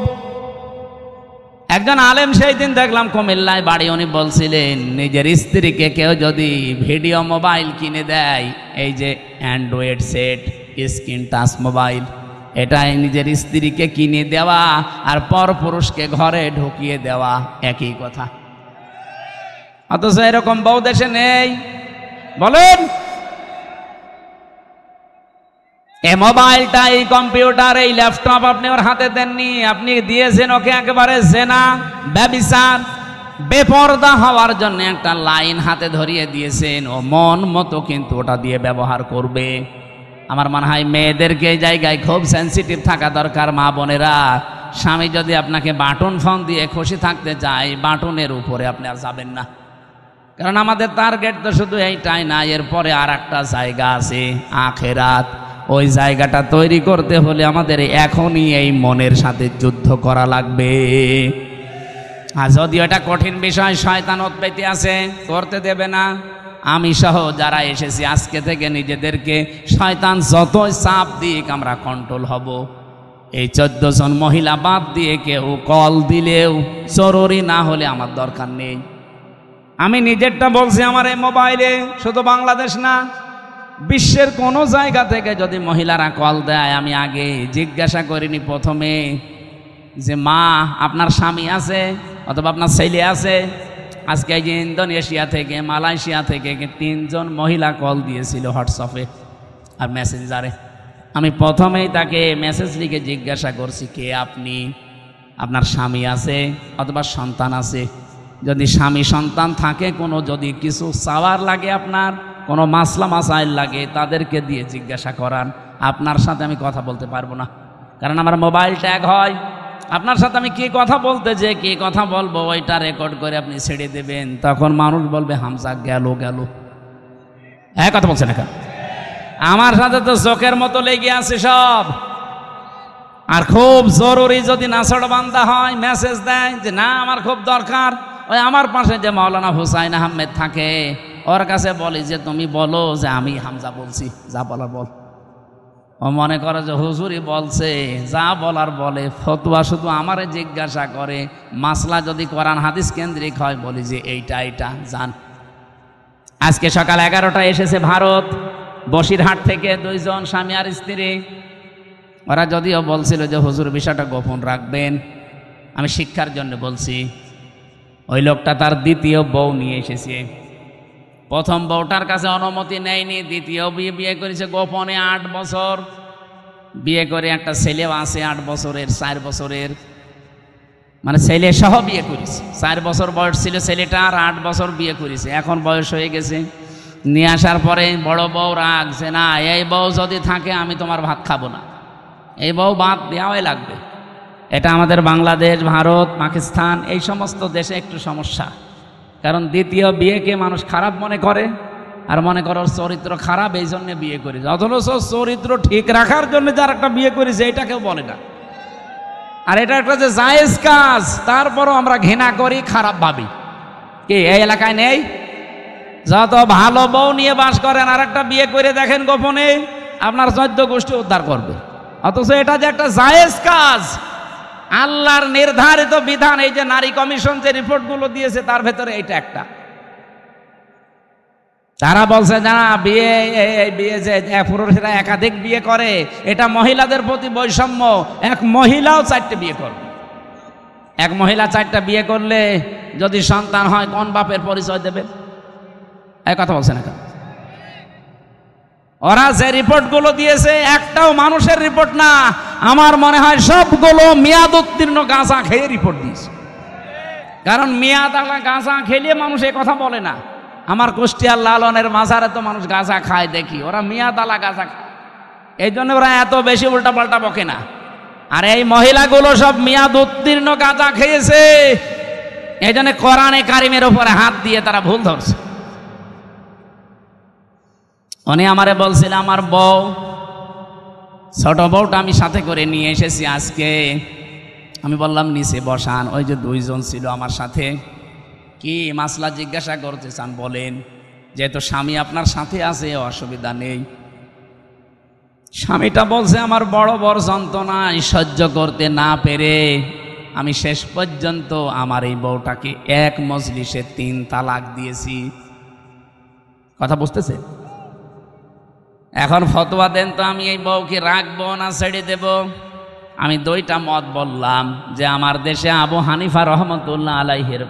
Speaker 1: একজন আলেম সেই দিন দেখলাম কুমিল্লায় বাড়ি, উনি বলছিলেন নিজের স্ত্রীকে কেউ যদি ভিডিও মোবাইল কিনে দেয়, এই যে Android set screen touch mobile, এটাই নিজের স্ত্রীকে কিনে দেওয়া আর পর পুরুষকে ঘরে ঢুকিয়ে দেওয়া একই কথা। অথচ এরকম বহু দেশে নেই। বলেন, এই মোবাইলটা, এই কম্পিউটার, এই ল্যাপটপ আপনি ওর হাতে দেননি, আপনি দিয়েছেন ওকে একেবারে জেনা, ব্যভিচার, বেপরদা হওয়ার জন্য একটা লাইন হাতে ধরিয়ে দিয়েছেন। ও মন মতো কিন্তু ওটা দিয়ে ব্যবহার করবে। আমার মনে হয় মেয়েদেরকে এই জায়গায় খুব সেন্সিটিভ থাকা দরকার। মা বোনেরা, স্বামী যদি আপনাকে বাটন ফোন দিয়ে খুশি থাকতে চায়, বাটনের উপরে আপনি আর যাবেন না। কারণ আমাদের টার্গেট তো শুধু এইটাই না, এরপরে আর একটা জায়গা আছে আখিরাত। ওই জায়গাটা তৈরি করতে হলে আমাদের এখনই এই মনের সাথে যুদ্ধ করা লাগবে। আর যদিও এটা কঠিন বিষয়, শয়তান উৎপত্তি আছে, করতে দেবে না। আমি সহ যারা এসেছি আজকে থেকে নিজেদেরকে শয়তান যতই চাপ দিক আমরা কন্ট্রোল হব। এই 14 জন মহিলা বাদ দিয়ে কেউ কল দিলেও জরুরি না হলে আমার দরকার নেই। আমি নিজেরটা বলছি, আমার এই মোবাইলে শুধু বাংলাদেশ না, বিশ্বের কোনো জায়গা থেকে যদি মহিলারা কল দেয়, আমি আগে জিজ্ঞাসা করিনি প্রথমে যে মা আপনার স্বামী আছে অথবা আপনার ছেলে আছে। আজকে এই যে ইন্দোনেশিয়া থেকে, মালয়েশিয়া থেকে 3 জন মহিলা কল দিয়েছিল হোয়াটসঅ্যাপে আর মেসেঞ্জারে। আমি প্রথমেই তাকে মেসেজ লিখে জিজ্ঞাসা করছি, কে আপনি, আপনার স্বামী আছে অথবা সন্তান আছে? যদি স্বামী সন্তান থাকে, কোনো যদি কিছু চাওয়ার লাগে, আপনার কোনো মাসলা মাসাইল লাগে, তাদেরকে দিয়ে জিজ্ঞাসা করান। আপনার সাথে আমি কথা বলতে পারবো না, কারণ আমার মোবাইল ট্যাগ হয়। আপনার সাথে আমি কি কথা বলতে যে কি কথা বলবো ওইটা রেকর্ড করে আপনি ছেড়ে দেবেন, তখন মানুষ বলবে হামজা গেল গেল। হ্যাঁ, কথা বলছেন এখন? আমার সাথে তো চোখের মতো লেগে আছে সব। আর খুব জরুরি যদি নাছড় বান্দা হয়, মেসেজ দেয় যে না আমার খুব দরকার, ওই আমার পাশে যে মাওলানা হুসাইন আহমেদ থাকে ওর কাছে বলি যে তুমি বলো যে আমি হামজা বলছি, যা বলার বল। ও মনে করে যে হুজুরি বলছে, যা বলার বলে। ফতোয়া শুধু আমারে জিজ্ঞাসা করে, মাসলা যদি কোরআন হাদিস কেন্দ্রিক হয় বলি যে এইটা জান। আজকে সকাল 11টায় এসেছে ভারত, বসিরহাট থেকে 2 জন স্বামী আর স্ত্রী। ওরা যদিও বলছিল যে হুজুর বিষয়টা গোপন রাখবেন, আমি শিক্ষার জন্য বলছি। ওই লোকটা তার দ্বিতীয় বউ নিয়ে এসেছে। প্রথম বউটার কাছে অনুমতি নেয়নি, দ্বিতীয় বিয়ে করেছে গোপনে 8 বছর বিয়ে করে। একটা ছেলেও আছে 8 বছরের, 4 বছরের, মানে ছেলে সহ বিয়ে করেছে। 4 বছর বয়স ছিল ছেলেটা, আর 8 বছর বিয়ে করেছে। এখন বয়স হয়ে গেছে। নিয়ে আসার পরে বড় বউ রাখছে, না এই বউ যদি থাকে আমি তোমার ভাত খাবো না, এই বউ ভাত দেওয়াই লাগবে। এটা আমাদের বাংলাদেশ, ভারত, পাকিস্তান এই সমস্ত দেশে একটু সমস্যা। কারণ দ্বিতীয় বিয়েকে মানুষ খারাপ মনে করে, আর মনে করো চরিত্র খারাপ, এই জন্য বিয়ে করেছে। অথচ চরিত্র ঠিক রাখার জন্য যার একটা বিয়ে করেছে এটা কেউ বলে না। আর এটা একটা যে জায়েজ কাজ, তারপরও আমরা ঘৃণা করি, খারাপ ভাবি। কি এই এলাকায় নেই? যত ভালো বউ নিয়ে বাস করেন, আর একটা বিয়ে করে দেখেন গোপনে, আপনার 14 গোষ্ঠী উদ্ধার করবে। অথচ এটা যে একটা জায়েজ কাজ, আল্লাহর নির্ধারিত বিধান। এই যে নারী কমিশন যে রিপোর্টগুলো দিয়েছে তার ভেতরে এইটা একটা। তারা বলছে না, বিয়ে যে পুরুষেরা একাধিক বিয়ে করে এটা মহিলাদের প্রতি বৈষম্য। এক মহিলাও 4টে বিয়ে করবে। এক মহিলা 4টা বিয়ে করলে যদি সন্তান হয় কোন বাপের পরিচয় দেবে? এই কথা বলছে না কেন? ওরা যে রিপোর্টগুলো দিয়েছে একটাও মানুষের রিপোর্ট না, আমার মনে হয় সবগুলো মেয়াদ উত্তীর্ণ গাঁজা খেয়ে রিপোর্ট দিয়েছে। কারণ মেয়াদ গাঁজা খেলে মানুষ এ কথা বলে না। আমার কুষ্টিয়ার লালনের মাজারে তো মানুষ গাঁজা খায় দেখি, ওরা মেয়াদালা গাঁজা খায়, এই জন্য ওরা এত বেশি উল্টাপাল্টা বকে না। আর এই মহিলাগুলো সব মেয়াদ উত্তীর্ণ গাঁজা খেয়েছে, এই জন্য কোরআনে কারিমের উপরে হাত দিয়ে তারা ভুল ধরছে। উনি আমারে বলছিল, আমার বউ, ছোট বউটা আমি সাথে করে নিয়ে এসেছি আজকে। আমি বললাম নিচে বসান। ওই যে 2 জন ছিল আমার সাথে। কি মাসলা জিজ্ঞাসা করতে চান বলেন? যেহেতু স্বামী আপনার সাথে আছে অসুবিধা নেই। স্বামীটা বলছে, আমার বড় বড় যন্ত্রণা সহ্য করতে না পেরে আমি শেষ পর্যন্ত আমার এই বউটাকে এক মজলিসে 3 তালাক দিয়েছি। কথা বুঝতেছে? এখন ফতোয়া দেন তো, আমি এই বউকে রাখবো না ছেড়ে দেব? আমি 2টা মত বললাম, যে আমার দেশে আবু হানিফা রহমতুল্লাহ আলাইহির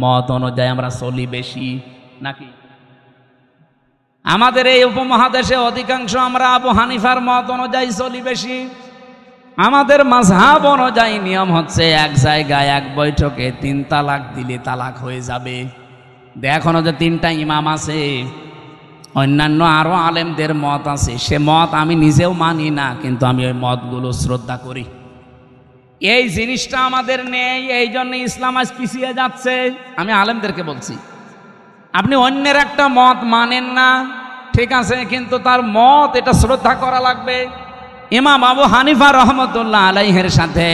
Speaker 1: মত অনুযায়ী আমরা চলি বেশি, নাকি আমাদের এই উপমহাদেশে অধিকাংশ আমরা আবু হানিফার মত অনুযায়ী চলি বেশি। আমাদের মাযহাব অনুযায়ী নিয়ম হচ্ছে এক জায়গায় এক বৈঠকে 3 তালাক দিলে তালাক হয়ে যাবে। এখনো যে 3টা ইমাম আছে, অন্যান্য আরো আলেমদের মত আছে, সে মত আমি নিজেও মানি না, কিন্তু আমি ওই মতগুলো শ্রদ্ধা করি। এই জিনিসটা আমাদের নেই, এই জন্য ইসলাম আজ পিছিয়ে যাচ্ছে। আমি আলেমদেরকে বলছি, আপনি অন্যের একটা মত মানেন না, ঠিক আছে, কিন্তু তার মত এটা শ্রদ্ধা করা লাগবে। ইমাম আবু হানিফা রহমতুল্লাহ আলাইহির সাথে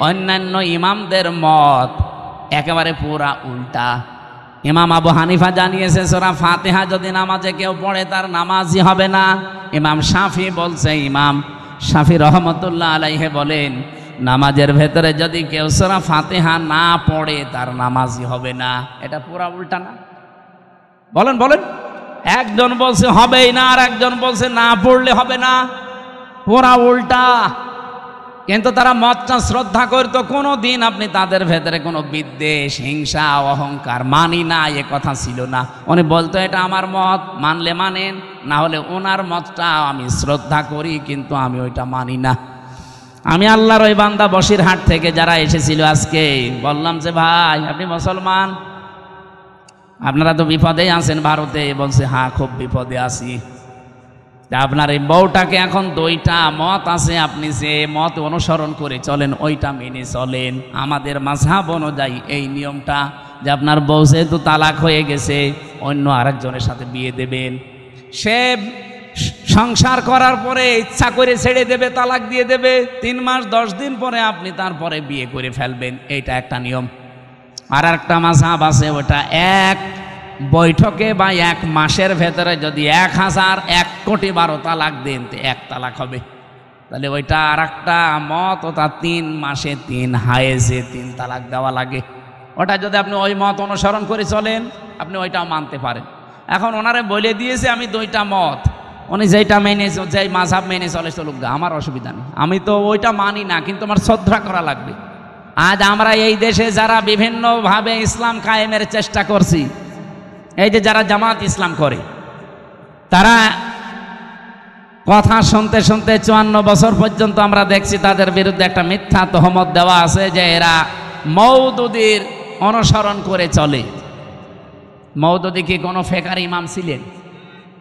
Speaker 1: অন্যান্য ইমামদের মত একেবারে পুরা উল্টা। ইমাম আবু হানিফা জানিয়েছে সূরা ফাতিহা যদি নামাজে কেউ পড়ে তার নামাজই হবে না। ইমাম শাফি বলছে, ইমাম শাফি রহমতুল্লাহ আলাইহি বলেন, নামাজের ভেতরে যদি কেউ সূরা ফাতিহা না পড়ে তার নামাজই হবে না। এটা পুরা উল্টা না? বলেন বলেন। একজন বলছে হবেই না, আর একজন বলছে না পড়লে হবে না। পুরা উল্টা। কিন্তু তারা মতটা শ্রদ্ধা করতো। কোনো দিন আপনি তাদের ভেতরে কোনো বিদ্বেষ, হিংসা, অহংকার মানি না এ কথা ছিল না। উনি বলতো এটা আমার মত, মানলে মানেন, না হলে ওনার মতটা আমি শ্রদ্ধা করি, কিন্তু আমি ওইটা মানি না। আমি আল্লাহর ওই বান্দা বসিরহাট থেকে যারা এসেছিল আজকে বললাম যে ভাই আপনি মুসলমান, আপনারা তো বিপদেই আছেন ভারতে। বলছে হ্যাঁ খুব বিপদে আছি। আপনার এই বউটাকে এখন 2টা মত আছে, আপনি যে মত অনুসরণ করে চলেন ওইটা মেনে চলেন। আমাদের মাযহাব অনুযায়ী এই নিয়মটা যে আপনার বউ যেহেতু তালাক হয়ে গেছে অন্য আরেকজনের সাথে বিয়ে দেবেন, সে সংসার করার পরে ইচ্ছা করে ছেড়ে দেবে, তালাক দিয়ে দেবে, 3 মাস 10 দিন পরে আপনি তারপরে বিয়ে করে ফেলবেন, এইটা একটা নিয়ম। আর একটা মাযহাব আছে, ওটা এক বৈঠকে বা 1 মাসের ভেতরে যদি 1001 কোটি 12 তালাক দেন তো 1 তালাক হবে। তাহলে ওইটা আর একটা মত, ওটা 3 মাসে 3 হায়েজে 3 তালাক দেওয়া লাগে। ওটা যদি আপনি ওই মত অনুসরণ করে চলেন আপনি ওইটাও মানতে পারেন। এখন ওনারে বলে দিয়েছে আমি 2টা মত, উনি যেইটা মেনে, যেই মাযহাব মেনে চলে চলুক, আমার অসুবিধা নেই, আমি তো ওইটা মানি না, কিন্তু আমার শ্রদ্ধা করা লাগবে। আজ আমরা এই দেশে যারা বিভিন্নভাবে ইসলাম কায়েমের চেষ্টা করছি, এই যে যারা জামাত ইসলাম করে, তারা কথা শুনতে শুনতে 54 বছর পর্যন্ত আমরা দেখছি তাদের বিরুদ্ধে একটা মিথ্যা তহমত দেওয়া আছে যে এরা মওদুদীর অনুসরণ করে চলে। মওদুদী কি কোনো ফেকার ইমাম ছিলেন?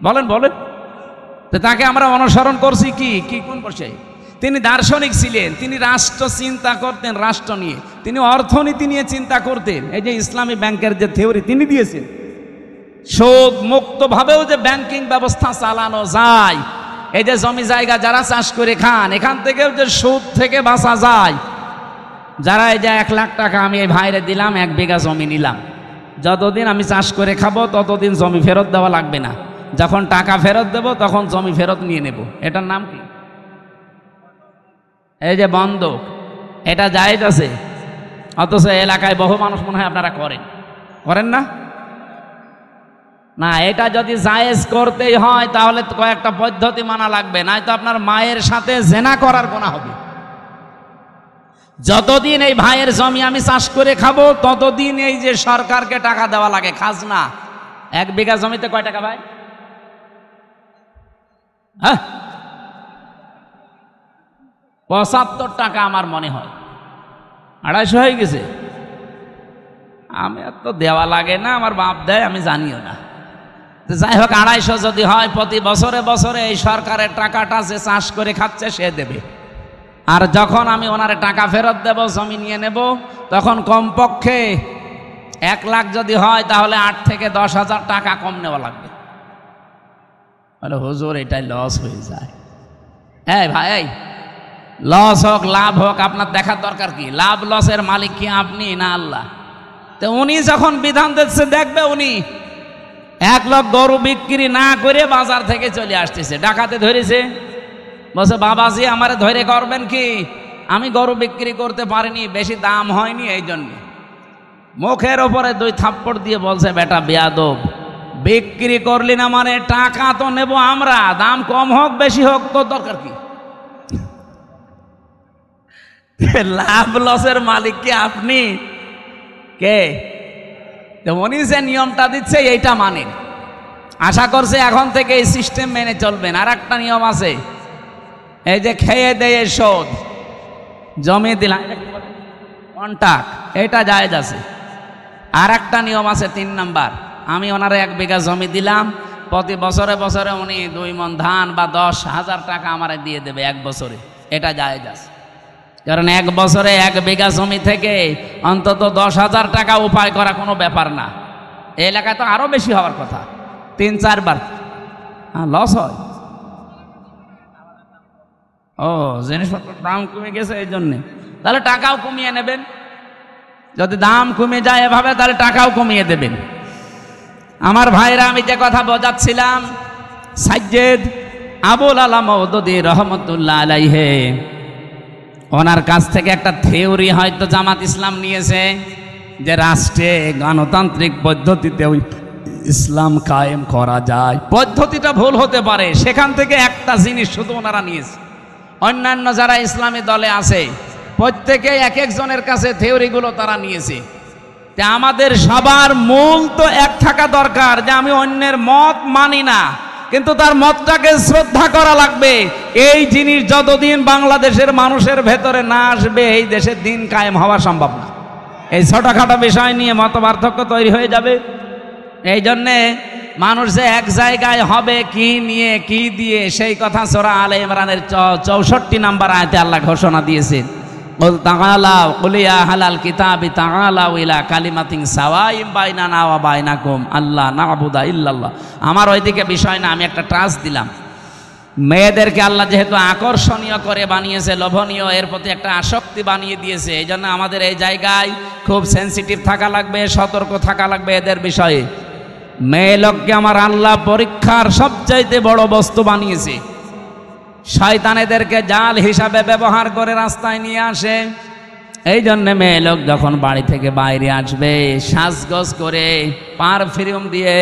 Speaker 1: বলেন বলেন। তো তাকে আমরা অনুসরণ করছি কি কি কোন বিষয়ে? তিনি দার্শনিক ছিলেন, তিনি রাষ্ট্র চিন্তা করতেন, রাষ্ট্র নিয়ে, তিনি অর্থনীতি নিয়ে চিন্তা করতেন। এই যে ইসলামী ব্যাংকের যে থিওরি তিনি দিয়েছেন, সুদ মুক্তভাবেও যে ব্যাংকিং ব্যবস্থা চালানো যায়, এই যে জমি জায়গা যারা চাষ করে খান, এখান থেকেও যে সুদ থেকে বাঁচা যায়। যারা এই যে 1 লাখ টাকা আমি এই ভাইরে দিলাম, 1 বিঘা জমি নিলাম, যতদিন আমি চাষ করে খাবো ততদিন জমি ফেরত দেওয়া লাগবে না, যখন টাকা ফেরত দেব তখন জমি ফেরত নিয়ে নেব। এটার নাম কি? এই যে বন্ধক, এটা জায়েজ আছে, অথচ এলাকায় বহু মানুষ মনে হয় আপনারা করেন, করেন না? না, এটা যদি জায়েজ করতেই হয় তাহলে কয়েকটা পদ্ধতি মানা লাগবে, নয়তো আপনার মায়ের সাথে জেনা করার গুনাহ হবে। যতদিন এই ভাইয়ের জমি আমি চাষ করে খাবো ততদিন এই যে সরকারকে টাকা দেওয়া লাগে, খাজনা। 1 বিঘা জমিতে কয় টাকা ভাই? হ্যাঁ, 75 টাকা আমার মনে হয়, 250 হয়ে গেছে। আমি তো দেওয়া লাগে না, আমার বাপ দেয়, আমি জানিও না। যাই হোক, 250 যদি হয়, প্রতি বছরে বছরে এই সরকারের টাকাটা যে চাষ করে খাচ্ছে সে দেবে। আর যখন আমি ওনারে টাকা ফেরত দেব, জমি নিয়ে নেব, তখন কমপক্ষে 1 লাখ যদি হয় তাহলে 8 থেকে 10,000 টাকা কম নেওয়া লাগবে। বলে হুজুর এটাই লস হয়ে যায়। এই ভাই, লস হোক লাভ হোক আপনার দেখার দরকার কি? লাভ লসের মালিক কি আপনি না আল্লাহ? তো উনি যখন বিধান দিচ্ছে, দেখবে উনি 1 লাখ গরু বিক্রি না করে বাজার থেকে চলে আসতেছে, ডাকাতে ধরেছে, বলছে বাবাজি আমারে ধরে করবেন কি, আমি গরু বিক্রি করতে পারিনি, বেশি দাম হয়নি, এই জন্য মুখের ওপরে 2 থাপ্পড় দিয়ে বলছে বেটা বেয়াদব, বিক্রি করলি না মানে টাকা তো নেব আমরা, দাম কম হোক বেশি হোক তোর দরকার কি? লাভ লসের মালিক কি আপনি? কে? উনি যে নিয়মটা দিচ্ছে এইটা মানেন, আশা করছে এখন থেকে এই সিস্টেম মেনে চলবেন। আর একটা নিয়ম আছে, এই যে খেয়ে দেয়ে শোধ, জমি দিলাম কন্টাক্ট, এটা জায়েজ আছে। আর একটা নিয়ম আছে 3 নাম্বার, আমি ওনারে 1 বিঘা জমি দিলাম, প্রতি বছরে বছরে উনি 2 মণ ধান বা 10,000 টাকা আমারে দিয়ে দেবে 1 বছরে, এটা জায়েজ আছে। কারণ 1 বছরে 1 বিঘা জমি থেকে অন্তত 10,000 টাকা উপায় করা কোনো ব্যাপার না। এই এলাকায় তো আরো বেশি হওয়ার কথা, 3-4 বার লস হয়। ও, জিনিসপত্রের দাম কমে গেছে এই জন্যে, তাহলে টাকাও কমিয়ে নেবেন। যদি দাম কমে যায় এভাবে, তাহলে টাকাও কমিয়ে দেবেন। আমার ভাইরা, আমি যে কথা বোঝাচ্ছিলাম, সাইয়্যেদ আবুল আলা মওদুদী রহমতুল্লাহ আলাইহি, ওনার কাছ থেকে একটা থিওরি হয়তো জামাত ইসলাম নিয়েছে যে রাষ্ট্রে গণতান্ত্রিক পদ্ধতিতে ইসলাম কায়েম করা যায়। পদ্ধতিটা ভুল হতে পারে, সেখান থেকে একটা জিনিস শুধু ওনারা নিয়েছে। অন্যান্য যারা ইসলামী দলে আছে প্রত্যেকে এক একজনের কাছে থিওরিগুলো তারা নিয়েছে। তা আমাদের সবার মূল তো এক থাকা দরকার যে আমি অন্যের মত মানি না, কিন্তু তার মতটাকে শ্রদ্ধা করা লাগবে। এই জিনিস যতদিন বাংলাদেশের মানুষের ভেতরে না আসবে, এই দেশের দিন কায়েম হওয়া সম্ভব না। এই ছোটখাটো বিষয় নিয়ে মতপার্থক্য তৈরি হয়ে যাবে। এই জন্যে মানুষ যে এক জায়গায় হবে কি নিয়ে কি দিয়ে, সেই কথা সূরা আলে ইমরানের 64 নম্বর আয়াতে আল্লাহ ঘোষণা দিয়েছেন, কুল তাআলাউ কুল ইয়া আহলাল কিতাবি তাআলাউ ইলা কালিমাতিন সাওয়াইম বাইনানা ওয়া বাইনাকুম আল্লা না'বুদা ইল্লাল্লাহ। আমার ওইদিকে বিষয় না, আমি একটা টাচ দিলাম। মেয়েদেরকে আল্লাহ যেহেতু আকর্ষণীয় করে বানিয়েছে, লোভনীয়, এর প্রতি একটা আসক্তি বানিয়ে দিয়েছে, এই জন্য আমাদের এই জায়গায় খুব সেন্সিটিভ থাকা লাগবে, সতর্ক থাকা লাগবে এদের বিষয়ে। মেয়ে লোককে আমার আল্লাহ পরীক্ষার সবচাইতে বড় বস্তু বানিয়েছে। শয়তান এদেরকে জাল হিসাবে ব্যবহার করে রাস্তায় নিয়ে আসে। এই জন্য মেয়ে লোক যখন বাড়ি থেকে বাইরে আসবে, সাজগোজ করে পারফিউম দিয়ে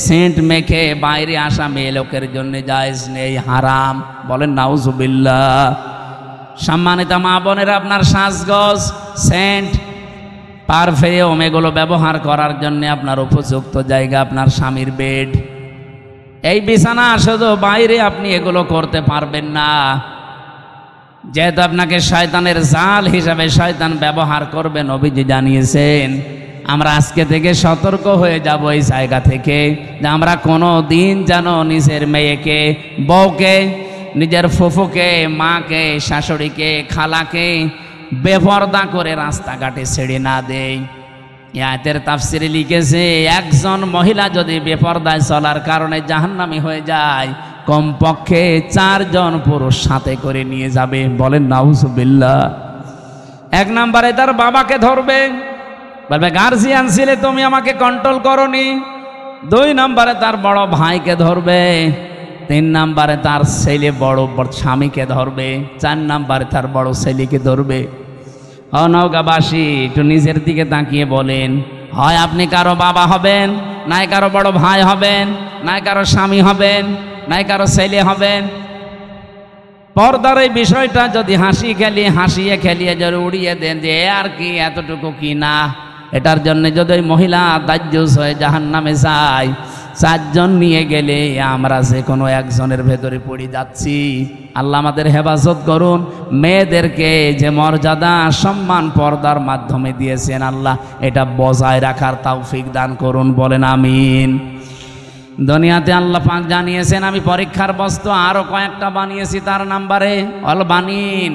Speaker 1: সেন্ট মেখে বাইরে আসা মেয়ে লোকের জন্য জায়েজ নেই, হারাম। বলেন নাউজুবিল্লাহ। সম্মানিত মা বোনেরা, আপনার সাজগোজ, সেন্ট, পারফিউম এগুলো ব্যবহার করার জন্য আপনার উপযুক্ত জায়গা আপনার স্বামীর বেড। এই বিছানা শুধু বাইরে আপনি এগুলো করতে পারবেন না, যেহেতু আপনাকে শয়তানের জাল হিসাবে শয়তান ব্যবহার করবে। নবীজি জানিয়েছেন আমরা আজকে থেকে সতর্ক হয়ে যাব এই জায়গা থেকে, যে আমরা কোনো দিন যেন নিজের মেয়েকে, বউকে, নিজের ফুফুকে, মাকে, শাশুড়িকে, খালাকে বেপরদা করে রাস্তাঘাটে ছেড়ে না দেই। আয়াতের তাফসিরে লিখেছে একজন মহিলা যদি বেপরদায় চলার কারণে জাহান্নামী হয়ে যায়, কমপক্ষে 4 জন পুরুষ সাথে করে নিয়ে যাবে। বলেন নাউজুবিল্লাহ। 1 নম্বরে তার বাবাকে ধরবে, বলবে গার্জিয়ান ছিলে তুমি আমাকে কন্ট্রোল করনি। 2 নম্বরে তার বড় ভাইকে ধরবে। 3 নম্বরে তার ছেলে বড় স্বামীকে ধরবে। 4 নম্বরে তার বড় ছেলেকে ধরবে। নওগাঁবাসী একটু নিজের দিকে তাকিয়ে বলেন, হয় আপনি কারো বাবা হবেন, নাই কারো বড় ভাই হবেন, নাই কারো স্বামী হবেন, নাই কারো ছেলে হবেন। পর্দার এই বিষয়টা যদি হাসিয়ে খেলিয়ে যদি উড়িয়ে দেন যে আর কি এতটুকু কি না, এটার জন্য যদি ওই মহিলা দাজ্জুস হয়ে জাহান্নামে যায়, 4 জন নিয়ে গেলে আমরা যে কোনো একজনের ভেতরে পড়ে যাচ্ছি। আল্লাহ আমাদের হেফাজত করুন। মেয়েদেরকে যে মর্যাদা সম্মান পর্দার মাধ্যমে দিয়েছেন, আল্লাহ এটা বজায় রাখার তৌফিক দান করুন। বলেন আমিন। দুনিয়াতে আল্লাহ পাক জানিয়েছেন আমি পরীক্ষার বস্তু আরো কয়েকটা বানিয়েছি, তার নাম্বারে অল বানিন,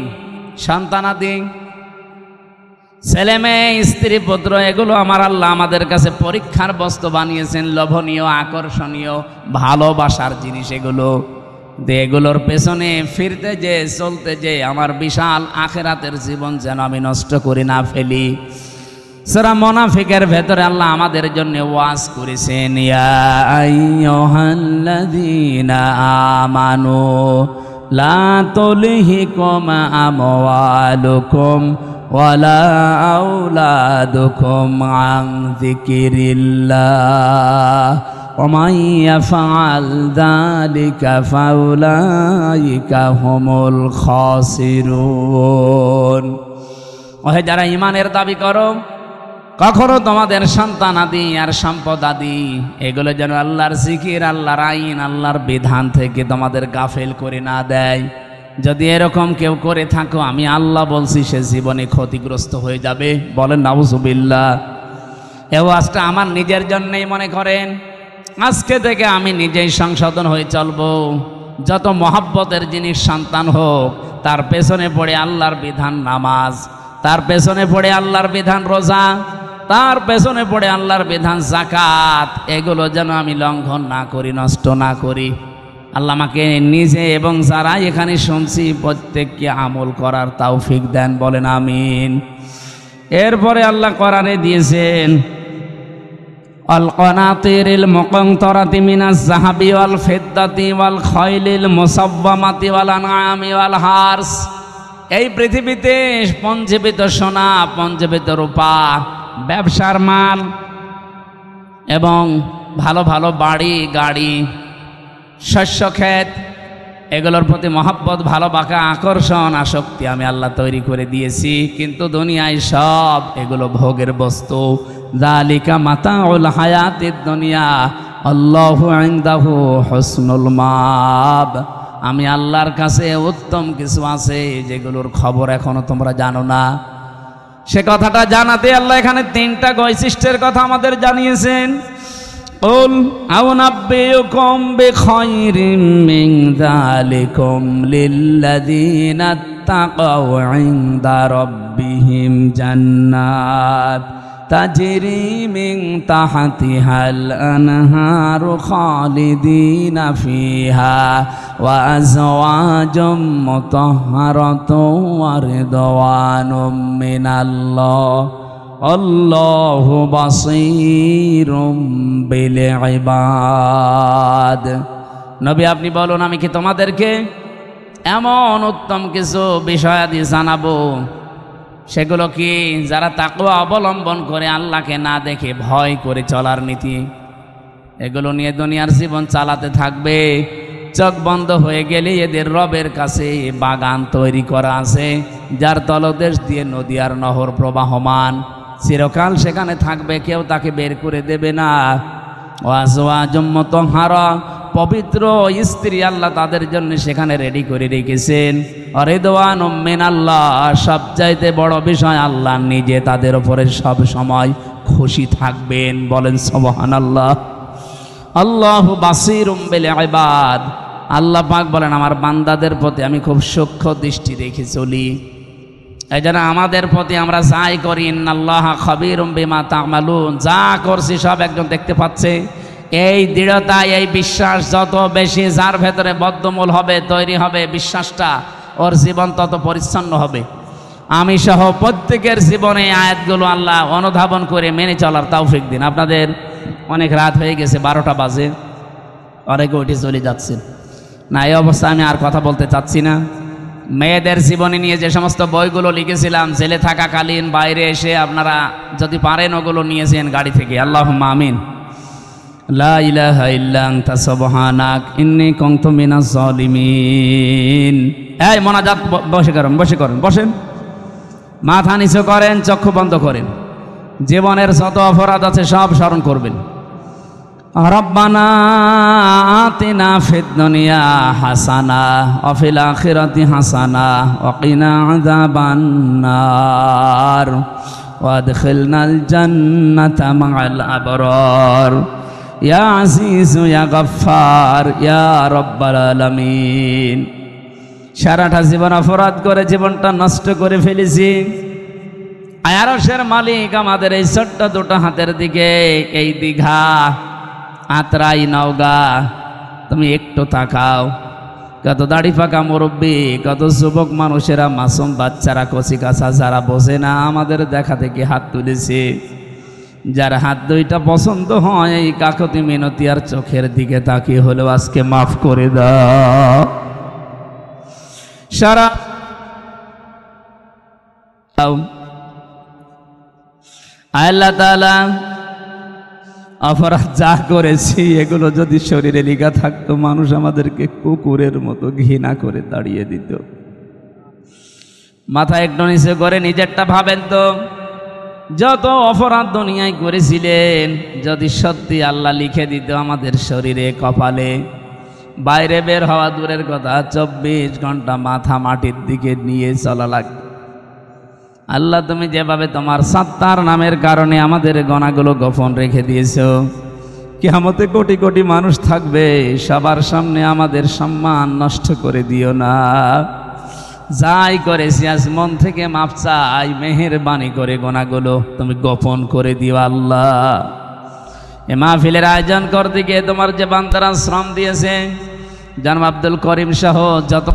Speaker 1: সন্তানাদি, ছেলে মেয়ে, স্ত্রী পুত্র, এগুলো আমার আল্লাহ আমাদের কাছে পরীক্ষার বস্তু বানিয়েছেন। লোভনীয়, আকর্ষণীয়, ভালোবাসার জিনিস এগুলো। এগুলোর পেছনে ফিরতে যে চলতে যে আমার বিশাল আখিরাতের জীবন যেন আমি নষ্ট করে না ফেলি। সূরা মুনাফিকের ভেতরে আল্লাহ আমাদের জন্য ওয়াজ করেছেন, ইয়া আইয়ুহাল্লাযীনা আমানু লা তুলহিকুম আমওয়ালুকুম ওয়ালা আওলাদুকুম আন যিকিরিল্লাহ ওয়া মান ইয়াফআল যালিকা ফাউলাইকা হুমুল খাসিরুন। ওহে যারা ঈমানের দাবি করো, কখনো তোমাদের সন্তান আদি আর সম্পদ আদি এগুলো যেন আল্লাহর জিকির, আল্লাহর আইন, আল্লাহর বিধান থেকে তোমাদের গাফেল করে না দেয়। যদি এরকম কেউ করে থাকো, আমি আল্লাহ বলছি সে জীবনে ক্ষতিগ্রস্ত হয়ে যাবে। বলেন নাউজুবিল্লাহ। এ ওয়াজটা আমার নিজের জন্যই মনে করেন। আজকে থেকে আমি নিজেই সংশোধন হয়ে চলবো। যত মহব্বতের জিনিস সন্তান হোক, তার পেছনে পড়ে আল্লাহর বিধান নামাজ, তার পেছনে পড়ে আল্লাহর বিধান রোজা, তার পেছনে পড়ে আল্লাহর বিধান যাকাত, এগুলো যেন আমি লঙ্ঘন না করি, নষ্ট না করি। আল্লাহ আমাকে নিজে এবং যারা এখানে শুনছি প্রত্যেককে আমল করার তৌফিক দেন। বলেন আমিন। এরপরে আল্লাহ কোরআনে দিয়েছেন আল কানাতিরিল মুকানতারাতি মিনাজ যাহাবি ওয়াল ফিদ্দাতি ওয়াল খাইলিল মুসাওয়ামাতি ওয়াল আনআমি ওয়াল হারস। এই পৃথিবীতে পঞ্জীবিত সোনা, পঞ্জীবিত রূপা, ব্যবসার মাল এবং ভালো ভালো বাড়ি গাড়ি, শস্য ক্ষেত, এগুলোর প্রতি মহব্বত, ভালোবাসা, আকর্ষণ, আসক্তি আমি আল্লাহ তৈরি করে দিয়েছি। কিন্তু দুনিয়ায় সব এগুলো ভোগের বস্তু। যালিকা মাতাউল হায়াতিদ দুনিয়া আল্লাহু ইনদাহু হুসনুল মাব। আমি আল্লাহর কাছে উত্তম কিছু আছে যেগুলোর খবর এখনো তোমরা জানো না। সে কথাটা জানাতে আল্লাহ এখানে 3টা বৈশিষ্ট্যের কথা আমাদের জানিয়েছেন। قل أنبئكم بخير من ذلكم للذين اتقوا عند ربهم جنات تجري من تحتها الأنهار خالدين فيها وأزواج مطهرة ورضوان من الله আল্লাহু বাসীরুম বিল ইবাদ। নবী আপনি বলুন, আমি কি তোমাদেরকে এমন উত্তম কিছু বিষয়াদি জানাবো, সেগুলো কি যারা তাকওয়া অবলম্বন করে আল্লাহকে না দেখে ভয় করে চলার নীতি, এগুলো নিয়ে দুনিয়ার জীবন চালাতে থাকবে। চোখ বন্ধ হয়ে গেলে এদের রবের কাছে বাগান তৈরি করা আছে, যার তলদেশ দিয়ে নদী আর নহর প্রবাহমান। চিরকাল সেখানে থাকবে, কেউ তাকে বের করে দেবে না। ওয়াজওয়াজুম মুতাহহারা, পবিত্র স্ত্রী আল্লাহ তাদের জন্য সেখানে রেডি করে রেখেছেন। রিদওয়ানুম মিনাল্লাহ, সবচাইতে বড় বিষয় আল্লাহ নিজে তাদের উপরে সব সময় খুশি থাকবেন। বলেন সুবহানাল্লাহ। আল্লাহু বাসীরুম বিল ইবাদ, আল্লাহ পাক বলেন আমার বান্দাদের প্রতি আমি খুব সূক্ষ্ম দৃষ্টি রেখে চলি। এই জন্য আমাদের প্রতি আমরা যাই করি, ইন্নাল্লাহা খাবীরুম বিমা তা'মালুন, যা করছি সব একজন দেখতে পাচ্ছে। এই দৃঢ়তা, এই বিশ্বাস যত বেশি যার ভেতরে বদ্ধমূল হবে, তৈরি হবে বিশ্বাসটা, ওর জীবন তত পরিচ্ছন্ন হবে। আমি সহ প্রত্যেকের জীবনে আয়াতগুলো আল্লাহ অনুধাবন করে মেনে চলার তৌফিক দিন। আপনাদের অনেক রাত হয়ে গেছে, 12টা বাজে, অনেকে উঠে চলে যাচ্ছেন না। এই অবস্থা আমি আর কথা বলতে চাচ্ছি না। মেয়েদের জীবনে নিয়ে যে সমস্ত বইগুলো লিখেছিলাম জেলে থাকাকালীন, বাইরে এসে আপনারা যদি পারেন ওগুলো নিয়েছেন গাড়ি থেকে। আল্লাহুম্মা আমিন। লা ইলাহা ইল্লা আনতা সুবহানাক ইন্নী কুনতু মিনাজ জালিমিন। এই মোনাজাত বসেন, মাথা নিচু করেন, চক্ষু বন্ধ করেন, জীবনের যত অপরাধ আছে সব স্মরণ করবেন। রব্বানা আতিনা ফিদ দুনিয়া হাসানা ওয়া ফিল আখিরাতি হাসানা ওয়া কিনা আযাবান নার ওয়া আদখিলনাল জান্নাতা মা'আল আবরার ইয়া আজিজু ইয়া গফফার ইয়া রব্বাল আলামিন। সারাটা জীবন অপরাধ করে জীবনটা নষ্ট করে ফেলেছি। আরশের মালিক আমাদের এই ছোট্ট দুটো হাতের দিকে, এই দীঘা, আত্রাই, নওগাঁ, তুমি একটু তাকাও। কত দাড়ি পাকা মুরব্বী, কত যুবক মানুষেরা, মাসুম বাচ্চারা, কচি কাঁচা যারা বোঝে না, আমাদের দেখা থেকে হাত তুলেছে। যার হাত দুইটা পছন্দ হয়, এই কাকতি মিনতি আর চোখের দিকে তাকিয়ে হলেও আজকে মাফ করে দাও। সারা আল্লাহ তাআলা অপরাধ যা করেছি এগুলো যদি শরীরে লিখা থাকতো, মানুষ আমাদেরকে কুকুরের মতো ঘৃণা করে তাড়িয়ে দিত। মাথা একটু নিচে করে নিজেরটা ভাবেন তো, যত অপরাধ দুনিয়ায় করেছিলেন যদি সত্যি আল্লাহ লিখে দিত আমাদের শরীরে, কপালে, বাইরে বের হওয়া দূরের কথা, 24 ঘন্টা মাথা মাটির দিকে নিয়ে চলা লাগবে। আল্লাহ তুমি যেভাবে তোমার সাত্তার নামের কারণে আমাদের গনাগুলো গোপন রেখে দিয়েছো, কিয়ামতে কোটি কোটি মানুষ থাকবে, সবার সামনে আমাদের সম্মান নষ্ট করে দিও না। যাই করেছি আজ মন থেকে মাপ চাই, মেহেরবানি করে গনাগুলো তুমি গোপন করে দিও আল্লাহ। এ মাহফিলের আয়োজন করতে গিয়ে তোমার যে বান্দারা শ্রম দিয়েছে, জনাব আব্দুল করিম সহ যত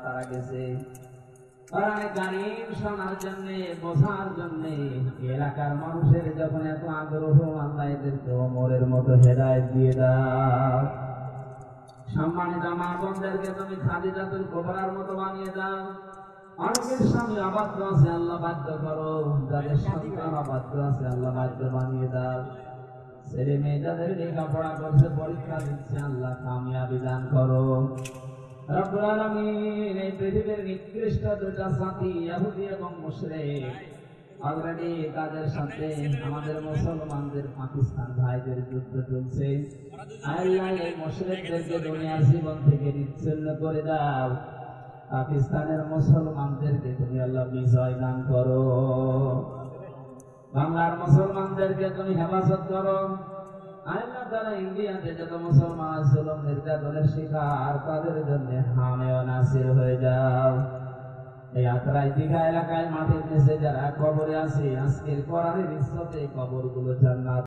Speaker 1: তারা গেছে শোনার জন্য, বোঝার জন্য। এলাকার মানুষের যখন এত আগ্রহ, আল্লাহ এদেরকে ওমরের মতো হেদায়েত দিয়ে দাও। সম্মানিত মা বোনদেরকে তুমি খাদিজাতুল কুবরার মতো বানিয়ে দাও। অনেকের স্বামী অবাধ্য আছে, আল্লাহ বাধ্য করো। যাদের সন্তান অবাধ্য আছে, আল্লাহ বাধ্য বানিয়ে দাও। ছেলে মেয়ে যাদের লেখাপড়া করছে, পরীক্ষা দিচ্ছে, আল্লাহ কামিয়াবি দান করো। রব্বুল আলামিন, এই পৃথিবীর নিকৃষ্ট দুটা জাতি ইহুদি এবং মুশরিক, অলরেডি তাদের সাথে আমাদের মুসলমানদের পাকিস্তান ভাইদের যুদ্ধ চলছে। আল্লাহ এই মুশরিকদেরকে দুনিয়ার জীবন থেকে বিচ্ছিন্ন করে দাও। পাকিস্তানের মুসলমানদেরকে তুমি আল্লাহ বিজয় দান করো। বাংলার মুসলমানদেরকে তুমি হেফাজত করো। আল্লাহ তারা ইন্ডিয়াতে যত মুসলমান জুলুম নির্যাতনের শিকার, তাদের জন্য হামে ও নাসির হয়ে যাও। এই আত্রাই দীঘা এলাকায় মাটির নিচে যারা কবরে আছে, আজকের কোরআনের ইজ্জতে কবরগুলো জান্নাত